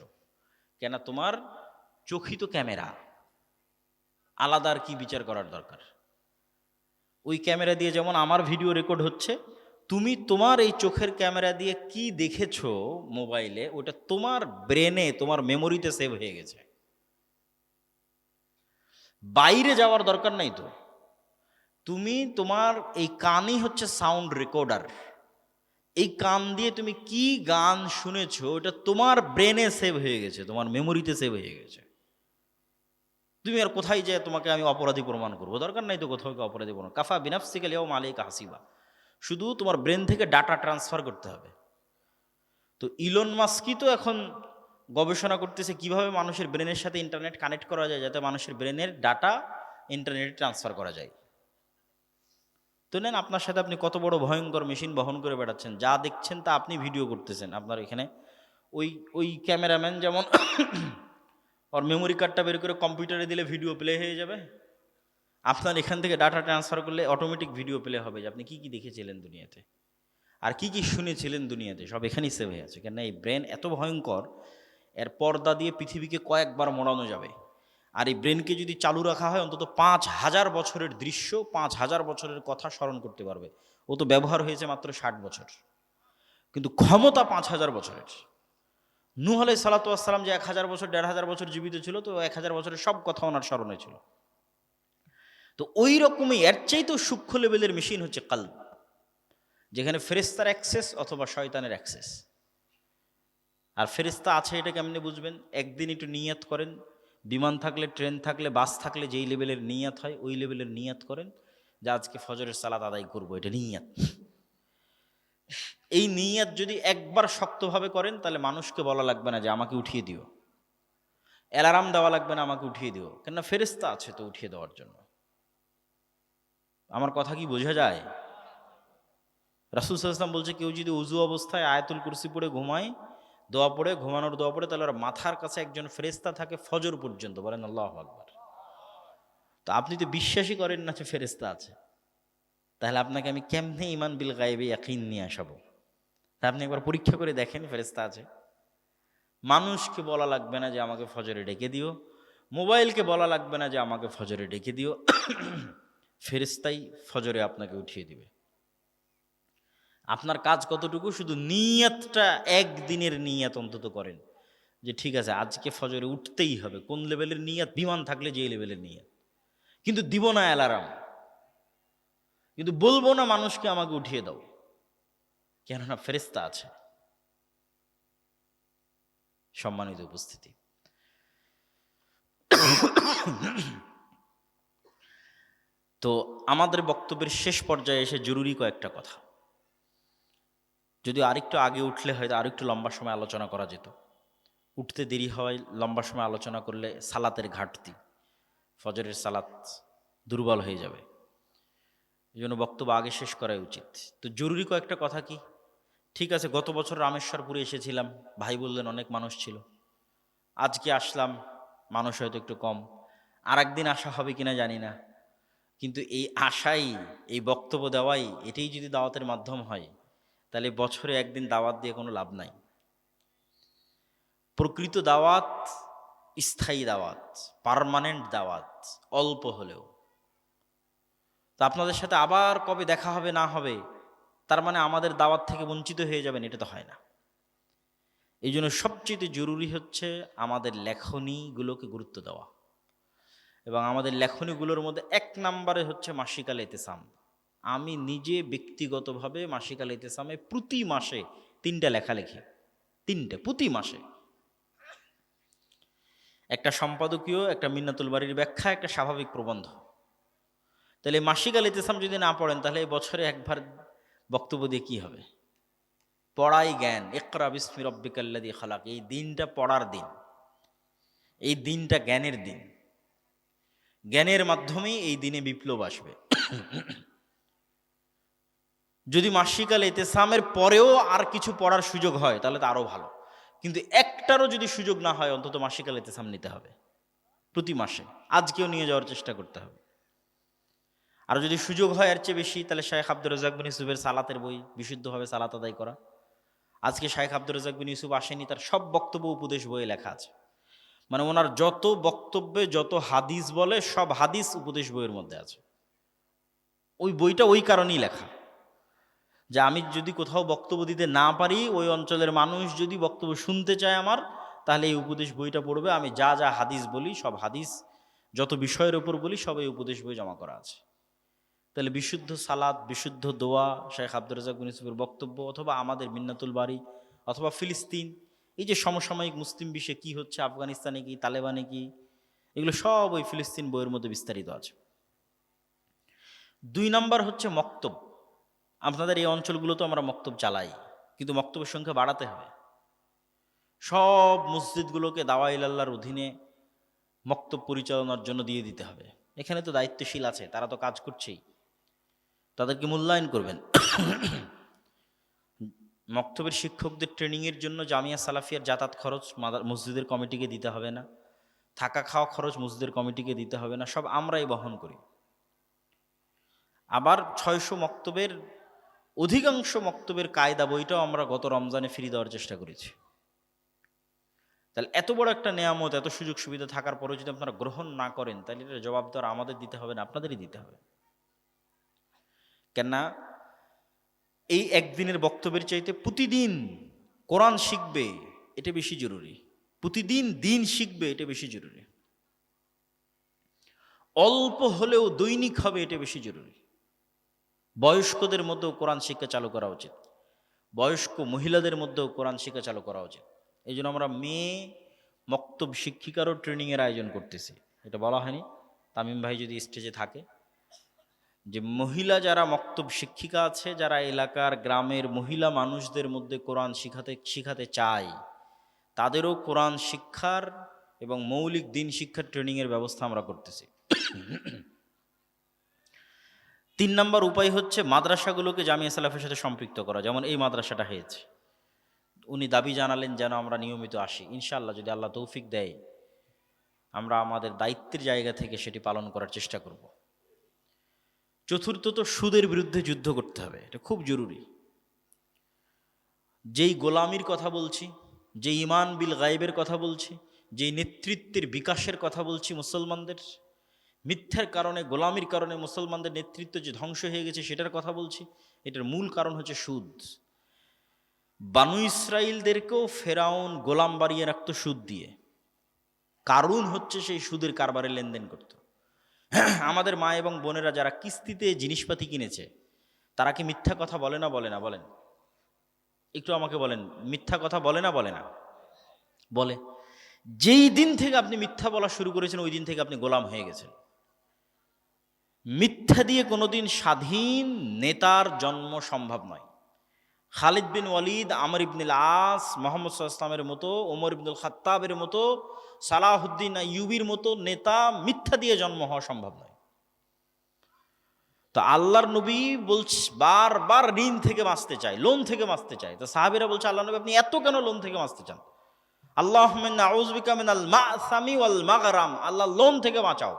কেন? তোমার চোখই তো ক্যামেরা, আলাদা আর কি বিচার করার দরকার? ওই ক্যামেরা দিয়ে যেমন আমার ভিডিও রেকর্ড হচ্ছে, তুমি তোমার এই চোখের ক্যামেরা দিয়ে কি দেখেছো মোবাইলে, ওটা তোমার ব্রেনে, তোমার মেমোরিতে সেভ হয়ে গেছে। বাইরে যাওয়ার দরকার নাই তো। তুমি তোমার এই কানই হচ্ছে সাউন্ড রেকর্ডার। এই কান দিয়ে তুমি কি গান শুনেছো, ওটা তোমার ব্রেনে সেভ হয়ে গেছে, তোমার মেমোরিতে সেভ হয়ে গেছে। তুমি আর কোথায় যায় তোমাকে আমি অপরাধী প্রমাণ করবো? দরকার নাই তো কোথাও অপরাধী প্রমাণ। কাফা বিনাফসিকাল ইয়াউমা আলাইকা হাসিবা, শুধু তোমার ব্রেন থেকে ডাটা ট্রান্সফার করতে হবে। তো ইলন মাস্কই তো এখন গবেষণা করতেছে কিভাবে মানুষের ব্রেনের সাথে ইন্টারনেট কানেক্ট করা যায়, যাতে মানুষের ব্রেনের ডাটা ইন্টারনেটে ট্রান্সফার করা যায়। তো নেন, আপনার সাথে আপনি কত বড় ভয়ঙ্কর মেশিন বহন করে বেড়াচ্ছেন, যা দেখছেন তা আপনি ভিডিও করতেছেন। আপনার এখানে ওই ওই ক্যামেরাম্যান যেমন ওর মেমোরি কার্ডটা বের করে কম্পিউটারে দিলে ভিডিও প্লে হয়ে যাবে, আপনার এখান থেকে ডাটা ট্রান্সফার করলে অটোমেটিক ভিডিও প্লে হবে যে আপনি কি কি দেখেছিলেন দুনিয়াতে আর কি কি শুনেছিলেন দুনিয়াতে, সব এখানেই সেভ হয়ে আছে। কেন? এই ব্রেন এত ভয়ঙ্কর, এর পর্দা দিয়ে পৃথিবীকে কয়েকবার মোড়ানো যাবে। আর এই ব্রেনকে যদি চালু রাখা হয়, অন্তত 5,000 বছরের দৃশ্য, 5,000 বছরের কথা স্মরণ করতে পারবে। ও তো ব্যবহার হয়েছে মাত্র 60 বছর, কিন্তু ক্ষমতা 5,000 বছরের। নূহ আলাইহিস সালাতু ওয়াস সালাম যে 1000 বছর 1500 বছর জীবিত ছিল, তো 1000 বছরের সব কথা ওনার স্মরণে ছিল। তো ওই রকমই এর চাইতেও সূক্ষ্ম লেভেলের মেশিন হচ্ছে কলব, যেখানে ফেরেশতার অ্যাক্সেস অথবা শয়তানের অ্যাক্সেস। আর ফেরেশতা আছে এটা কেমনে বুঝবেন? একদিন একটু নিয়াত করেন, বিমান থাকলে, ট্রেন থাকলে, বাস থাকলে যেই লেভেলের নিয়াত হয়, ওই লেভেলের নিয়াত করেন যে আজকে ফজরের সালাত আদায় করবো, এটা নিয়াত। এই নিয়াত যদি একবার শক্তভাবে করেন, তাহলে মানুষকে বলা লাগবে না যে আমাকে উঠিয়ে দিও, অ্যালার্ম দেওয়া লাগবে না আমাকে উঠিয়ে দিও, কেননা ফেরেশতা আছে তো উঠিয়ে দেওয়ার জন্য। আমার কথা কি বোঝা যায়? রাসূল সাল্লাল্লাহু আলাইহি ওয়াসাল্লাম বলছে, কেউ যদি উযু অবস্থায় আয়াতুল কুরসি পড়ে ঘুমায়, দোয়া পড়ে, ঘুমানোর দোয়া পড়ে, তাহলে ওর মাথার কাছে একজন ফেরেশতা থাকে ফজর পর্যন্ত। বলেন আল্লাহু আকবার। তো আপনি তো বিশ্বাসই করেন না যে ফেরেশতা আছে, তাহলে আপনাকে আমি কেমনে ঈমান বিল গায়বে ইয়াকিন নিয়ে আসাবো? তা আপনি একবার পরীক্ষা করে দেখেন ফেরেশতা আছে। মানুষকে বলা লাগবে না যে আমাকে ফজরে ডেকে দিও, মোবাইলকে বলা লাগবে না যে আমাকে ফজরে ডেকে দিও, ফেরেশতাই ফজরে আপনাকে উঠিয়ে দিবে। আপনার কাজ কতটুকু? শুধু নিয়তটা, একদিনের নিয়ত অন্তত করেন যে ঠিক আছে আজকে ফজরে উঠতেই হবে। কোন লেভেলের নিয়ত? বিমান থাকলে যে লেভেলের নিয়ত। কিন্তু দিব না অ্যালার্ম, কিন্তু বলবো না মানুষকে আমাকে উঠিয়ে দাও, কেননা ফেরেশতা আছে। সম্মানিত উপস্থিতি, তো আমাদের বক্তব্যের শেষ পর্যায়ে এসে জরুরি কয়েকটা কথা, যদি আরেকটু আগে উঠলে হয়তো আরেকটু লম্বা সময় আলোচনা করা যেত। উঠতে দেরি হয়, লম্বা সময় আলোচনা করলে সালাতের ঘাটতি, ফজরের সালাত দুর্বল হয়ে যাবে। এই জন্য বক্তব্য আগে শেষ করাই উচিত। তো জরুরি কয়েকটা কথা কি? ঠিক আছে, গত বছর রামেশ্বরপুরে এসেছিলাম, ভাই বললেন অনেক মানুষ ছিল। আজকে আসলাম, মানুষ হয়তো একটু কম। আর একদিন আসা হবে কিনা জানি না, কিন্তু এই আশাই, এই বক্তব্য দেওয়াই, এটাই যদি দাওয়াতের মাধ্যম হয়, তাহলে বছরে একদিন দাওয়াত দিয়ে কোনো লাভ নাই। প্রকৃত দাওয়াত স্থায়ী দাওয়াত, পার্মানেন্ট দাওয়াত, অল্প হলেও। তো আপনাদের সাথে আবার কবে দেখা হবে না হবে, তার মানে আমাদের দাওয়াত থেকে বঞ্চিত হয়ে যাবেন, এটা তো হয় না। এই জন্য সবচেয়ে জরুরি হচ্ছে আমাদের লেখনীগুলোকে গুরুত্ব দেওয়া, এবং আমাদের লেখনীগুলোর মধ্যে 1 নম্বরে হচ্ছে মাসিক আল ইতিসাম। আমি নিজে ব্যক্তিগতভাবে মাসিক আল ইতিসামে প্রতি মাসে 3টা লেখা লিখি, 3টে প্রতি মাসে। একটা সম্পাদকীয়, একটা মিন্নাতুল বাড়ির ব্যাখ্যা, একটা স্বাভাবিক প্রবন্ধ। তাহলে মাসিক আল ইতিসাম যদি না পড়েন, তাহলে এই বছরে একবার বক্তব্য দিয়ে কী হবে? পড়াই জ্ঞান, ইকরা বিসমি রব্বিকাল্লাযী খালাক। এই দিনটা পড়ার দিন, এই দিনটা জ্ঞানের দিন। জ্ঞানের মাধ্যমেই এই দিনে বিপ্লব আসবে। যদি মাসিক আল ইতিসামের পরেও আর কিছু পড়ার সুযোগ হয়, তাহলে তো আরও ভালো। কিন্তু একটারও যদি সুযোগ না হয়, অন্তত মাসিক আল ইতিসাম নিতে হবে প্রতি মাসে। আজকেও নিয়ে যাওয়ার চেষ্টা করতে হবে। আর যদি সুযোগ হয় এর চেয়ে বেশি, তাহলে শাইখ আব্দুর রাজ্জাক বিন ইউসুফের সালাতের বই, বিশুদ্ধভাবে সালাত আদায় করা। আজকে শাইখ আব্দুর রাজ্জাক বিন ইউসুফ আসেনি, তার সব বক্তব্য উপদেশ বইয়ে লেখা আছে। মানে ওনার যত বক্তব্যে যত হাদিস বলে, সব হাদিস উপদেশ বইয়ের মধ্যে আছে। ওই বইটা ওই কারণেই লেখা, যে আমি যদি কোথাও বক্তব্য দিতে না পারি, ওই অঞ্চলের মানুষ যদি বক্তব্য শুনতে চায় আমার, তাহলে এই উপদেশ বইটা পড়বে। আমি যা যা হাদিস বলি, সব হাদিস যত বিষয়ের উপর বলি, সব এই উপদেশ বই জমা করা আছে। তাহলে বিশুদ্ধ সালাত, বিশুদ্ধ দোয়া, শাইখ আব্দুর রাজ্জাক বিন ইউসুফের বক্তব্য, অথবা আমাদের মিন্নাতুল বাড়ি, অথবা ফিলিস্তিন, এই যে সমসাময়িক মুসলিম বিশ্বে কি হচ্ছে, আফগানিস্তানে কি, তালেবানে কি, এগুলো সব ওই ফিলিস্তিন বইয়ের মধ্যে বিস্তারিত আছে। 2 নাম্বার হচ্ছে মক্তব। আপনাদের এই অঞ্চলগুলো তো আমরা মক্তব চালাই, কিন্তু মক্তবের সংখ্যা বাড়াতে হবে। সব মসজিদগুলোকে দাওয়াইল আল্লাহর অধীনে মক্তব পরিচালনার জন্য দিয়ে দিতে হবে। এখানে তো দায়িত্বশীল আছে, তারা তো কাজ করছেই, তাদেরকে মূল্যায়ন করবেন। মক্তবের শিক্ষকদের ট্রেনিংয়ের জন্য জামিয়া সালাফিয়ার যাতায়াত খরচ মসজিদের কমিটিকে দিতে হবে না, থাকা খাওয়া খরচ মসজিদের কমিটিকে দিতে হবে না, সব আমরাই বহন করি। আবার 600 মক্তবের অধিকাংশ মক্তবের কায়দা বইটাও আমরা গত রমজানে ফ্রি দেওয়ার চেষ্টা করেছি। তাহলে এত বড় একটা নেয়ামত, এত সুযোগ সুবিধা থাকার পরেও যদি আপনারা গ্রহণ না করেন, তাহলে এটা জবাবদার আমাদের দিতে হবে না, আপনাদেরই দিতে হবে। কেননা এই একদিনের বক্তব্যের চাইতে প্রতিদিন কোরআন শিখবে, এটা বেশি জরুরি। প্রতিদিন দিন শিখবে, এটা বেশি জরুরি। অল্প হলেও দৈনিক হবে, এটা বেশি জরুরি। বয়স্কদের মধ্যেও কোরআন শিক্ষা চালু করা উচিত, বয়স্ক মহিলাদের মধ্যেও কোরআন শিক্ষা চালু করা উচিত। এই জন্য আমরা মেয়ে মক্তব শিক্ষিকারও ট্রেনিংয়ের আয়োজন করতেছি। এটা বলা হয়নি, তামিম ভাই যদি স্টেজে থাকে, যে মহিলা যারা মক্তব শিক্ষিকা আছে, যারা এলাকার গ্রামের মহিলা মানুষদের মধ্যে কোরআন শিখাতে চায়, তাদেরও কোরআন শিক্ষার এবং মৌলিক দিন শিক্ষার ট্রেনিংয়ের ব্যবস্থা আমরা করতেছি। 3 নম্বর উপায় হচ্ছে মাদ্রাসাগুলোকে জামিয়া সালাফের সাথে সম্পৃক্ত করা, যেমন এই মাদ্রাসাটা হয়েছে। উনি দাবি জানালেন যেন আমরা নিয়মিত আসি। ইনশাআল্লাহ যদি আল্লাহ তৌফিক দেয়, আমরা আমাদের দায়িত্বের জায়গা থেকে সেটি পালন করার চেষ্টা করব। চতুর্থত, সুদের বিরুদ্ধে যুদ্ধ করতে হবে, এটা খুব জরুরি। যেই গোলামির কথা বলছি, যে ইমান বিল গায়েবের কথা বলছি, যেই নেতৃত্বের বিকাশের কথা বলছি, মুসলমানদের মিথ্যার কারণে, গোলামির কারণে মুসলমানদের নেতৃত্ব যে ধ্বংস হয়ে গেছে, সেটার কথা বলছি। এটার মূল কারণ হচ্ছে সুদ। বানু ইসরাইলদেরকেও ফেরাউন গোলাম বাড়িয়ে রাখত সুদ দিয়ে। কারণ হচ্ছে সেই সুদের কারবারে লেনদেন করত। আমাদের মা এবং বোনেরা যারা কিস্তিতে জিনিসপাতি কিনেছে, তারা কি মিথ্যা কথা বলে না? বলে না? বলেন একটু আমাকে বলেন, মিথ্যা কথা বলে না? বলে না? বলে। যেই দিন থেকে আপনি মিথ্যা বলা শুরু করেছেন, ওই দিন থেকে আপনি গোলাম হয়ে গেছেন। মিথ্যা দিয়ে কোনোদিন স্বাধীন নেতার জন্ম সম্ভব নয়। খালিদ বিন ওয়ালিদ, আমর ইবনুল আস, মোহাম্মদ সাল্লাল্লাহু আলাইহি ওয়াসাল্লামের মতো, ওমর ইবনুল খাত্তাবের মতো, সালাহুদ্দিন আইয়ুবীর মতো নেতা মিথ্যা দিয়ে জন্ম হওয়া সম্ভব নয়। তো আল্লাহর নবী বলছে বারবার ঋণ থেকে বাঁচতে চায়, লোন থেকে বাঁচতে চায়। তো সাহাবীরা বলছে, আল্লাহ নবী আপনি এত কেন লোন থেকে বাঁচতে চান? আল্লাহুম্মা ইন্না আউযু বিকা মিনাল মা'সামি ওয়াল মাগরাম, আল্লাহ লোন থেকে বাঁচাও।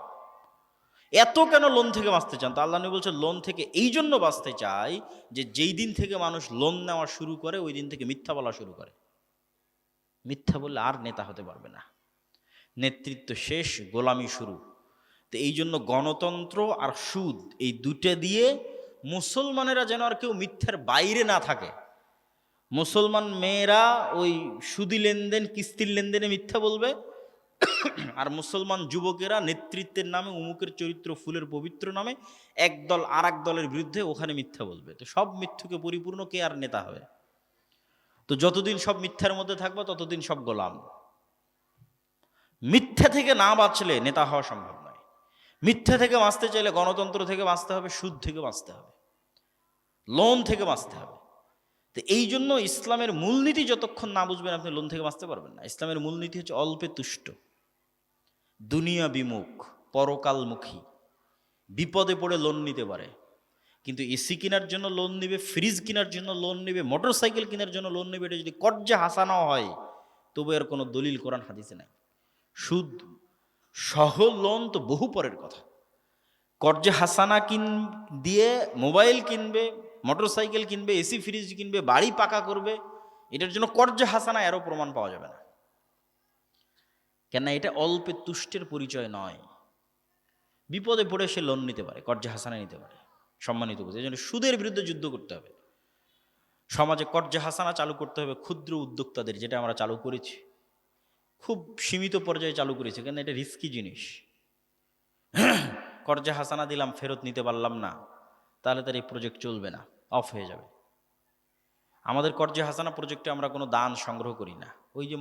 এত কেন লোন থেকে বাঁচতে চান? তো আল্লাহ নবী বলছে, লোন থেকে এই জন্য বাঁচতে চাই যে যেই দিন থেকে মানুষ লোন নেওয়া শুরু করে, ওই দিন থেকে মিথ্যা বলা শুরু করে। মিথ্যা বললে আর নেতা হতে পারবে না, নেতৃত্ব শেষ, গোলামি শুরু। তো এই জন্য গণতন্ত্র আর সুদ, এই দুটো দিয়ে মুসলমানেরা যেন আর কেউ মিথ্যার বাইরে না থাকে। মুসলমান মেয়েরা ওই সুদি লেনদেন, কিস্তির লেনদেনে মিথ্যা বলবে, আর মুসলমান যুবকেরা নেতৃত্বের নামে, উমুকের চরিত্র ফুলের পবিত্র নামে এক দল আর এক দলের বিরুদ্ধে ওখানে মিথ্যা বলবে। তো সব মিথ্যুকে পরিপূর্ণ, কে আর নেতা হবে? তো যতদিন সব মিথ্যার মধ্যে থাকবে, ততদিন সব গোলাম। মিথ্যা থেকে না বাঁচলে নেতা হওয়া সম্ভব নয়। মিথ্যা থেকে বাঁচতে চাইলে গণতন্ত্র থেকে বাঁচতে হবে, সুদ থেকে বাঁচতে হবে, লোন থেকে বাঁচতে হবে। তো এই জন্য ইসলামের মূলনীতি যতক্ষণ না বুঝবেন, আপনি লোন থেকে বাঁচতে পারবেন না। ইসলামের মূলনীতি হচ্ছে অল্পে তুষ্ট, দুনিয়া বিমুখ, পরকালমুখী। বিপদে পড়ে লোন নিতে পারে, কিন্তু এসি কেনার জন্য লোন নিবে, ফ্রিজ কেনার জন্য লোন নিবে, মোটর সাইকেল কেনার জন্য লোন নিবে, এটা যদি কর্জে হাসানো হয়, তবু এর কোনো দলিল কোরআন হাদিসে নাই। সুদ সহ লোন তো বহু পরের কথা। কর্জে হাসানা দিয়ে মোবাইল কিনবে, মোটরসাইকেল কিনবে, এসি ফ্রিজ কিনবে, বাড়ি পাকা করবে, এটার জন্য কর্জে হাসানা এরও প্রমাণ পাওয়া যাবে না। কেন? এটা অল্পে তুষ্টের পরিচয় নয়। বিপদে পড়ে সে লোন নিতে পারে, কর্জে হাসানা নিতে পারে, সম্মানিত বুঝে। এই জন্য সুদের বিরুদ্ধে যুদ্ধ করতে হবে। সমাজে কর্জে হাসানা চালু করতে হবে ক্ষুদ্র উদ্যোক্তাদের, যেটা আমরা চালু করেছি, খুব সীমিত পর্যায়ে চালু করেছি, কেন এটা রিস্কি জিনিস। কর্জে হাসানা দিলাম, ফেরত নিতে পারলাম না, তাহলে তার এই প্রজেক্ট চলবে না, অফ হয়ে যাবে। আমাদের কর্জে হাসানা প্রজেক্টে আমরা কোনো দান সংগ্রহ করি না। ওই যে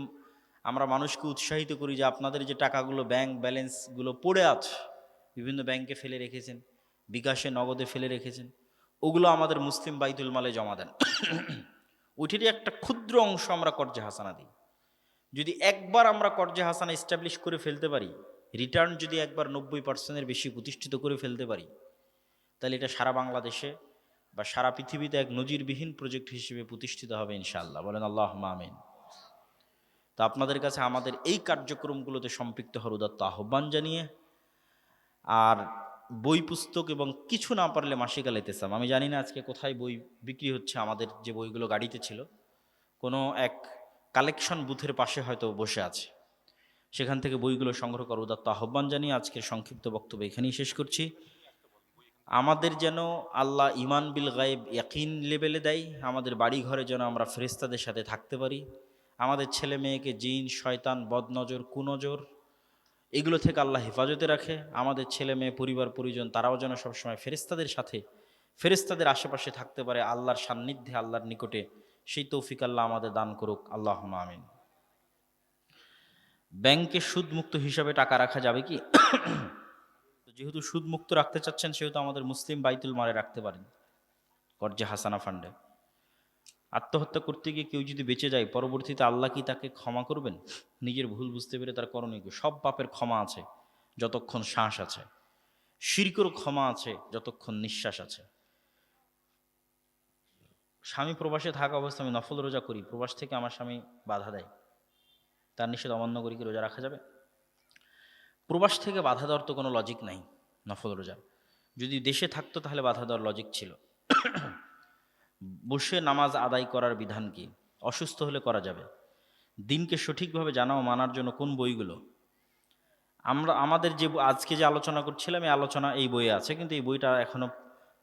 আমরা মানুষকে উৎসাহিত করি যে আপনাদের যে টাকাগুলো ব্যাংক ব্যালেন্সগুলো পড়ে আছে, বিভিন্ন ব্যাংকে ফেলে রেখেছেন, বিকাশে নগদে ফেলে রেখেছেন, ওগুলো আমাদের মুসলিম বাইতুল মালে জমা দেন। ওইটারই একটা ক্ষুদ্র অংশ আমরা কর্জে হাসানা দিই। যদি একবার আমরা কর্জে হাসানা এস্টাবলিশ করে ফেলতে পারি, রিটার্ন যদি একবার 90%-এর বেশি প্রতিষ্ঠিত করে ফেলতে পারি, তাহলে এটা সারা বাংলাদেশে বা সারা পৃথিবীতে এক নজিরবিহীন প্রজেক্ট হিসেবে প্রতিষ্ঠিত হবে ইনশাআল্লাহ। বলেন আল্লাহুম্মা আমিন। তো আপনাদের কাছে আমাদের এই কার্যক্রমগুলোতে সম্পৃক্ত হওয়ার উদাত্ত আহ্বান জানিয়ে, আর বই পুস্তক এবং কিছু না পারলে মাসিক আল ইতিসাম, আমি জানি না আজকে কোথায় বই বিক্রি হচ্ছে, আমাদের যে বইগুলো গাড়িতে ছিল কোনো এক কালেকশন বুথের পাশে হয়তো বসে আছে, সেখান থেকে বইগুলো সংগ্রহ করার উদাত্ত আহ্বান জানিয়ে আজকের সংক্ষিপ্ত বক্তব্য এখানেই শেষ করছি। আমাদের যেন আল্লাহ ইমান বিল গায়েব ইয়াকিন লেভেলে দেয়, আমাদের বাড়ি ঘরে যেন আমরা ফেরেশতাদের সাথে থাকতে পারি, আমাদের ছেলে মেয়েকে জিন শয়তান বদনজর কুনজর এগুলো থেকে আল্লাহ হেফাজতে রাখে, আমাদের ছেলে মেয়ে পরিবার পরিজন তারাও যেন সবসময় ফেরেশতাদের সাথে ফেরেশতাদের আশেপাশে থাকতে পারে, আল্লাহর সান্নিধ্যে আল্লাহর নিকটে, সেই তৌফিক আল্লাহ আমাদের দান করুক। আল্লাহুম্মা আমিন। ব্যাংকে সুদমুক্ত হিসাবে টাকা রাখা যাবে কি? যেহেতু সুদমুক্ত রাখতে চাচ্ছেন, সেহেতু আমাদের মুসলিম বাইতুল মালে রাখতে পারেন, কর্জে হাসানা ফান্ডে। আত্মহত্যা করতে গিয়ে কেউ যদি বেঁচে যায়, পরবর্তীতে আল্লাহ কি তাকে ক্ষমা করবেন? নিজের ভুল বুঝতে পেরে তার করণীয় কি? সব পাপের ক্ষমা আছে যতক্ষণ শ্বাস আছে, শিরকের ক্ষমা আছে যতক্ষণ নিঃশ্বাস আছে। স্বামী প্রবাসে থাকা অবস্থা আমি নফল রোজা করি, প্রবাস থেকে আমার স্বামী বাধা দেয়, তার নিষেধ অমান্য করি কি রোজা রাখা যাবে? প্রবাস থেকে বাধা দেওয়ার তো কোনো লজিক নাই নফল রোজা। যদি দেশে থাকতো তাহলে বাধা দেওয়ার লজিক ছিল। বসে নামাজ আদায় করার বিধান কি? অসুস্থ হলে করা যাবে। দিনকে সঠিকভাবে জানা ও মানার জন্য কোন বইগুলো? আমাদের যে আজকে যে আলোচনা করছিলাম, এই আলোচনা এই বইয়ে আছে, কিন্তু এই বইটা এখনো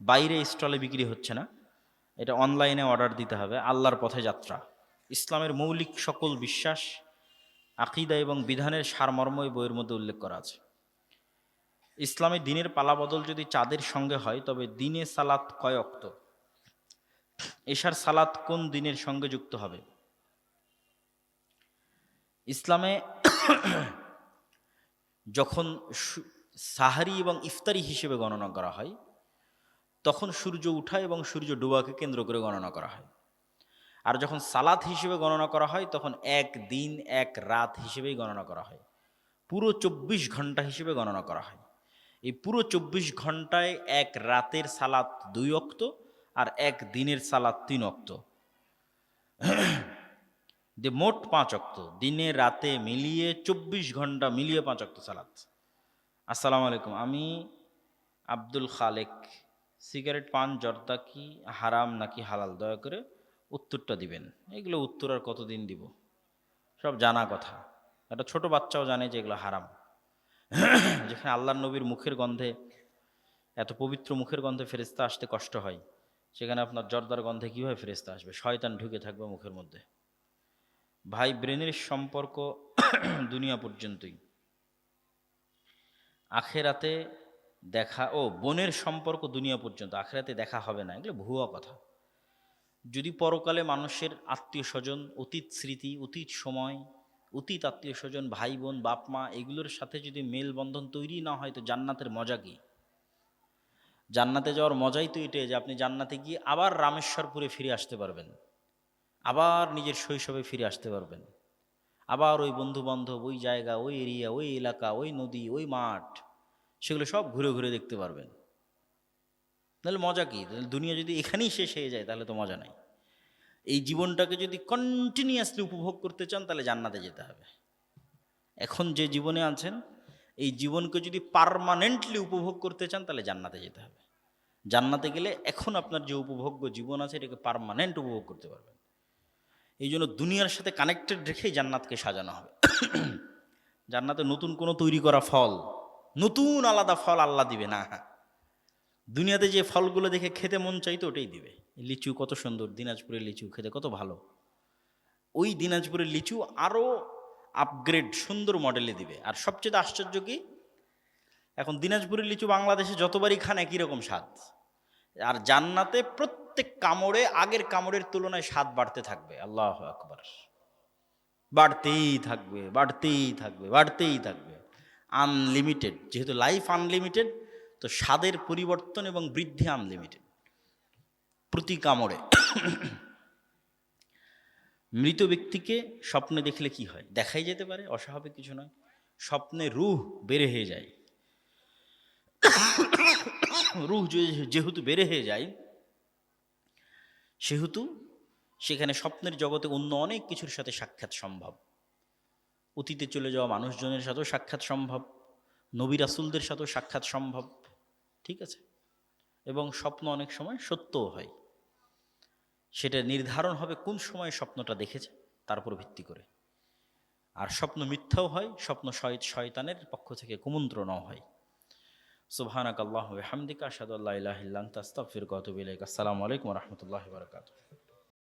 বাইরে স্টলে বিক্রি হচ্ছে না, এটা অনলাইনে অর্ডার দিতে হবে। আল্লাহর পথে যাত্রা, ইসলামের মৌলিক সকল বিশ্বাস, আকীদা এবং বিধানের সারমর্ম এই বইয়ের মধ্যে উল্লেখ করা আছে। ইসলামে দিনের পালাবদল যদি চাঁদের সঙ্গে হয়, তবে দিনে সালাত কয় ওয়াক্ত? এশার সালাত কোন দিনের সঙ্গে যুক্ত হবে? ইসলামে যখন সাহারি এবং ইফতারি হিসেবে গণনা করা হয়, তখন সূর্য উঠা এবং সূর্য ডুবাকে কেন্দ্র করে গণনা করা হয়। আর যখন সালাত হিসেবে গণনা করা হয়, তখন এক দিন এক রাত হিসেবেই গণনা করা হয়, পুরো 24 ঘন্টা হিসেবে গণনা করা হয়। এই পুরো 24 ঘন্টায় এক রাতের সালাত 2 ওয়াক্ত আর এক দিনের সালাত 3 ওয়াক্ত, মোট 5 ওয়াক্ত। দিনে রাতে মিলিয়ে 24 ঘন্টা মিলিয়ে 5 ওয়াক্ত সালাত। আসসালামু আলাইকুম, আমি আব্দুল খালেক, সিগারেট পান জর্দা কি হারাম নাকি হালাল? দয়া করে উত্তরটা দিবেন। এগুলো উত্তর আর কতদিন দিব, সব জানা কথা। একটা ছোট বাচ্চাও জানে যে এগুলো হারাম। যেখানে আল্লাহর নবীর মুখের গন্ধে, এত পবিত্র মুখের গন্ধে ফেরেশতা আসতে কষ্ট হয়, সেখানে আপনার জর্দার গন্ধে কীভাবে ফেরেশতা আসবে? শয়তান ঢুকে থাকবে মুখের মধ্যে। ভাই, ব্রেনের সম্পর্ক দুনিয়া পর্যন্তই, আখেরাতে দেখা, বোনের সম্পর্ক দুনিয়া পর্যন্ত, আখেরাতে দেখা হবে না, এগুলো ভুয়া কথা। যদি পরকালে মানুষের আত্মীয় স্বজন, অতীত স্মৃতি, অতীত সময়, অতীত আত্মীয় স্বজন, ভাই বোন, বাপ মা, এগুলোর সাথে যদি মেলবন্ধন তৈরি না হয়, তো জান্নাতের মজা কি? জান্নাতে যাওয়ার মজাই তো এটাই যে আপনি জান্নাতে গিয়ে আবার রামেশ্বরপুরে ফিরে আসতে পারবেন, আবার নিজের শৈশবে ফিরে আসতে পারবেন, আবার ওই বন্ধু বান্ধব, ওই জায়গা, ওই এরিয়া, ওই এলাকা, ওই নদী, ওই মাঠ, সেগুলো সব ঘুরে ঘুরে দেখতে পারবেন। তাহলে মজা কি? তাহলে দুনিয়া যদি এখানেই শেষ হয়ে যায়, তাহলে তো মজা নাই। এই জীবনটাকে যদি কন্টিনিউয়াসলি উপভোগ করতে চান, তাহলে জান্নাতে যেতে হবে। এখন যে জীবনে আছেন, এই জীবনকে যদি পার্মানেন্টলি উপভোগ করতে চান তাহলে জান্নাতে যেতে হবে। জান্নাতে গেলে এখন আপনার যে উপভোগ্য জীবন আছে এটাকে পার্মানেন্ট উপভোগ করতে পারবেন। এই জন্য দুনিয়ার সাথে কানেক্টেড রেখেই জান্নাতকে সাজানো হবে। জান্নাতে নতুন কোনো তৈরি করা ফল, নতুন আলাদা ফল আল্লাহ দিবে না। দুনিয়াতে যে ফলগুলো দেখে খেতে মন চাইতো ওটাই দিবে। লিচু কত সুন্দর, দিনাজপুরের লিচু খেতে কত ভালো, ওই দিনাজপুরের লিচু আরও আপগ্রেড সুন্দর মডেলে দিবে। আর সবচেয়ে আশ্চর্য কি, এখন দিনাজপুরের লিচু বাংলাদেশে যতবারই খান একই রকম স্বাদ, আর জান্নাতে প্রত্যেক কামড়ে আগের কামড়ের তুলনায় স্বাদ বাড়তে থাকবে। আল্লাহু আকবার, বাড়তেই থাকবে, বাড়তেই থাকবে, বাড়তেই থাকবে, আনলিমিটেড। যেহেতু লাইফ আনলিমিটেড, তো স্বাদের পরিবর্তন এবং বৃদ্ধি আনলিমিটেড প্রতি কামড়ে। মৃত ব্যক্তিকে স্বপ্নে দেখলে কি হয়? দেখাই যেতে পারে, অস্বাভাবিক কিছু নয়। স্বপ্নে রূহ বেড়ে হয়ে যায়। রূহ যেহেতু বেড়ে হয়ে যায়, সেহেতু সেখানে স্বপ্নের জগতে অন্য অনেক কিছুর সাথে সাক্ষাৎ সম্ভব। অতীতে চলে যাওয়া মানুষজনের সাথেও সাক্ষাৎ সম্ভব, নবী রাসূলদের সাথেও সাক্ষাৎ সম্ভব, ঠিক আছে? এবং স্বপ্ন অনেক সময় সত্যও হয়। সেটা নির্ধারণ হবে কোন সময় স্বপ্নটা দেখেছে তার উপর ভিত্তি করে। আর স্বপ্ন মিথ্যাও হয়, স্বপ্ন শয়তানের পক্ষ থেকে কুমন্ত্রণও হয়। সুবহানাকাল্লাহু ওয়া বিহামদিকা আশহাদু আল্লা ইলাহা ইল্লা আনতা আস্তাগফিরুকা ওয়া আতুবু ইলাইক। আসসালামু আলাইকুম ওয়া রাহমাতুল্লাহি ওয়া বারাকাতুহু।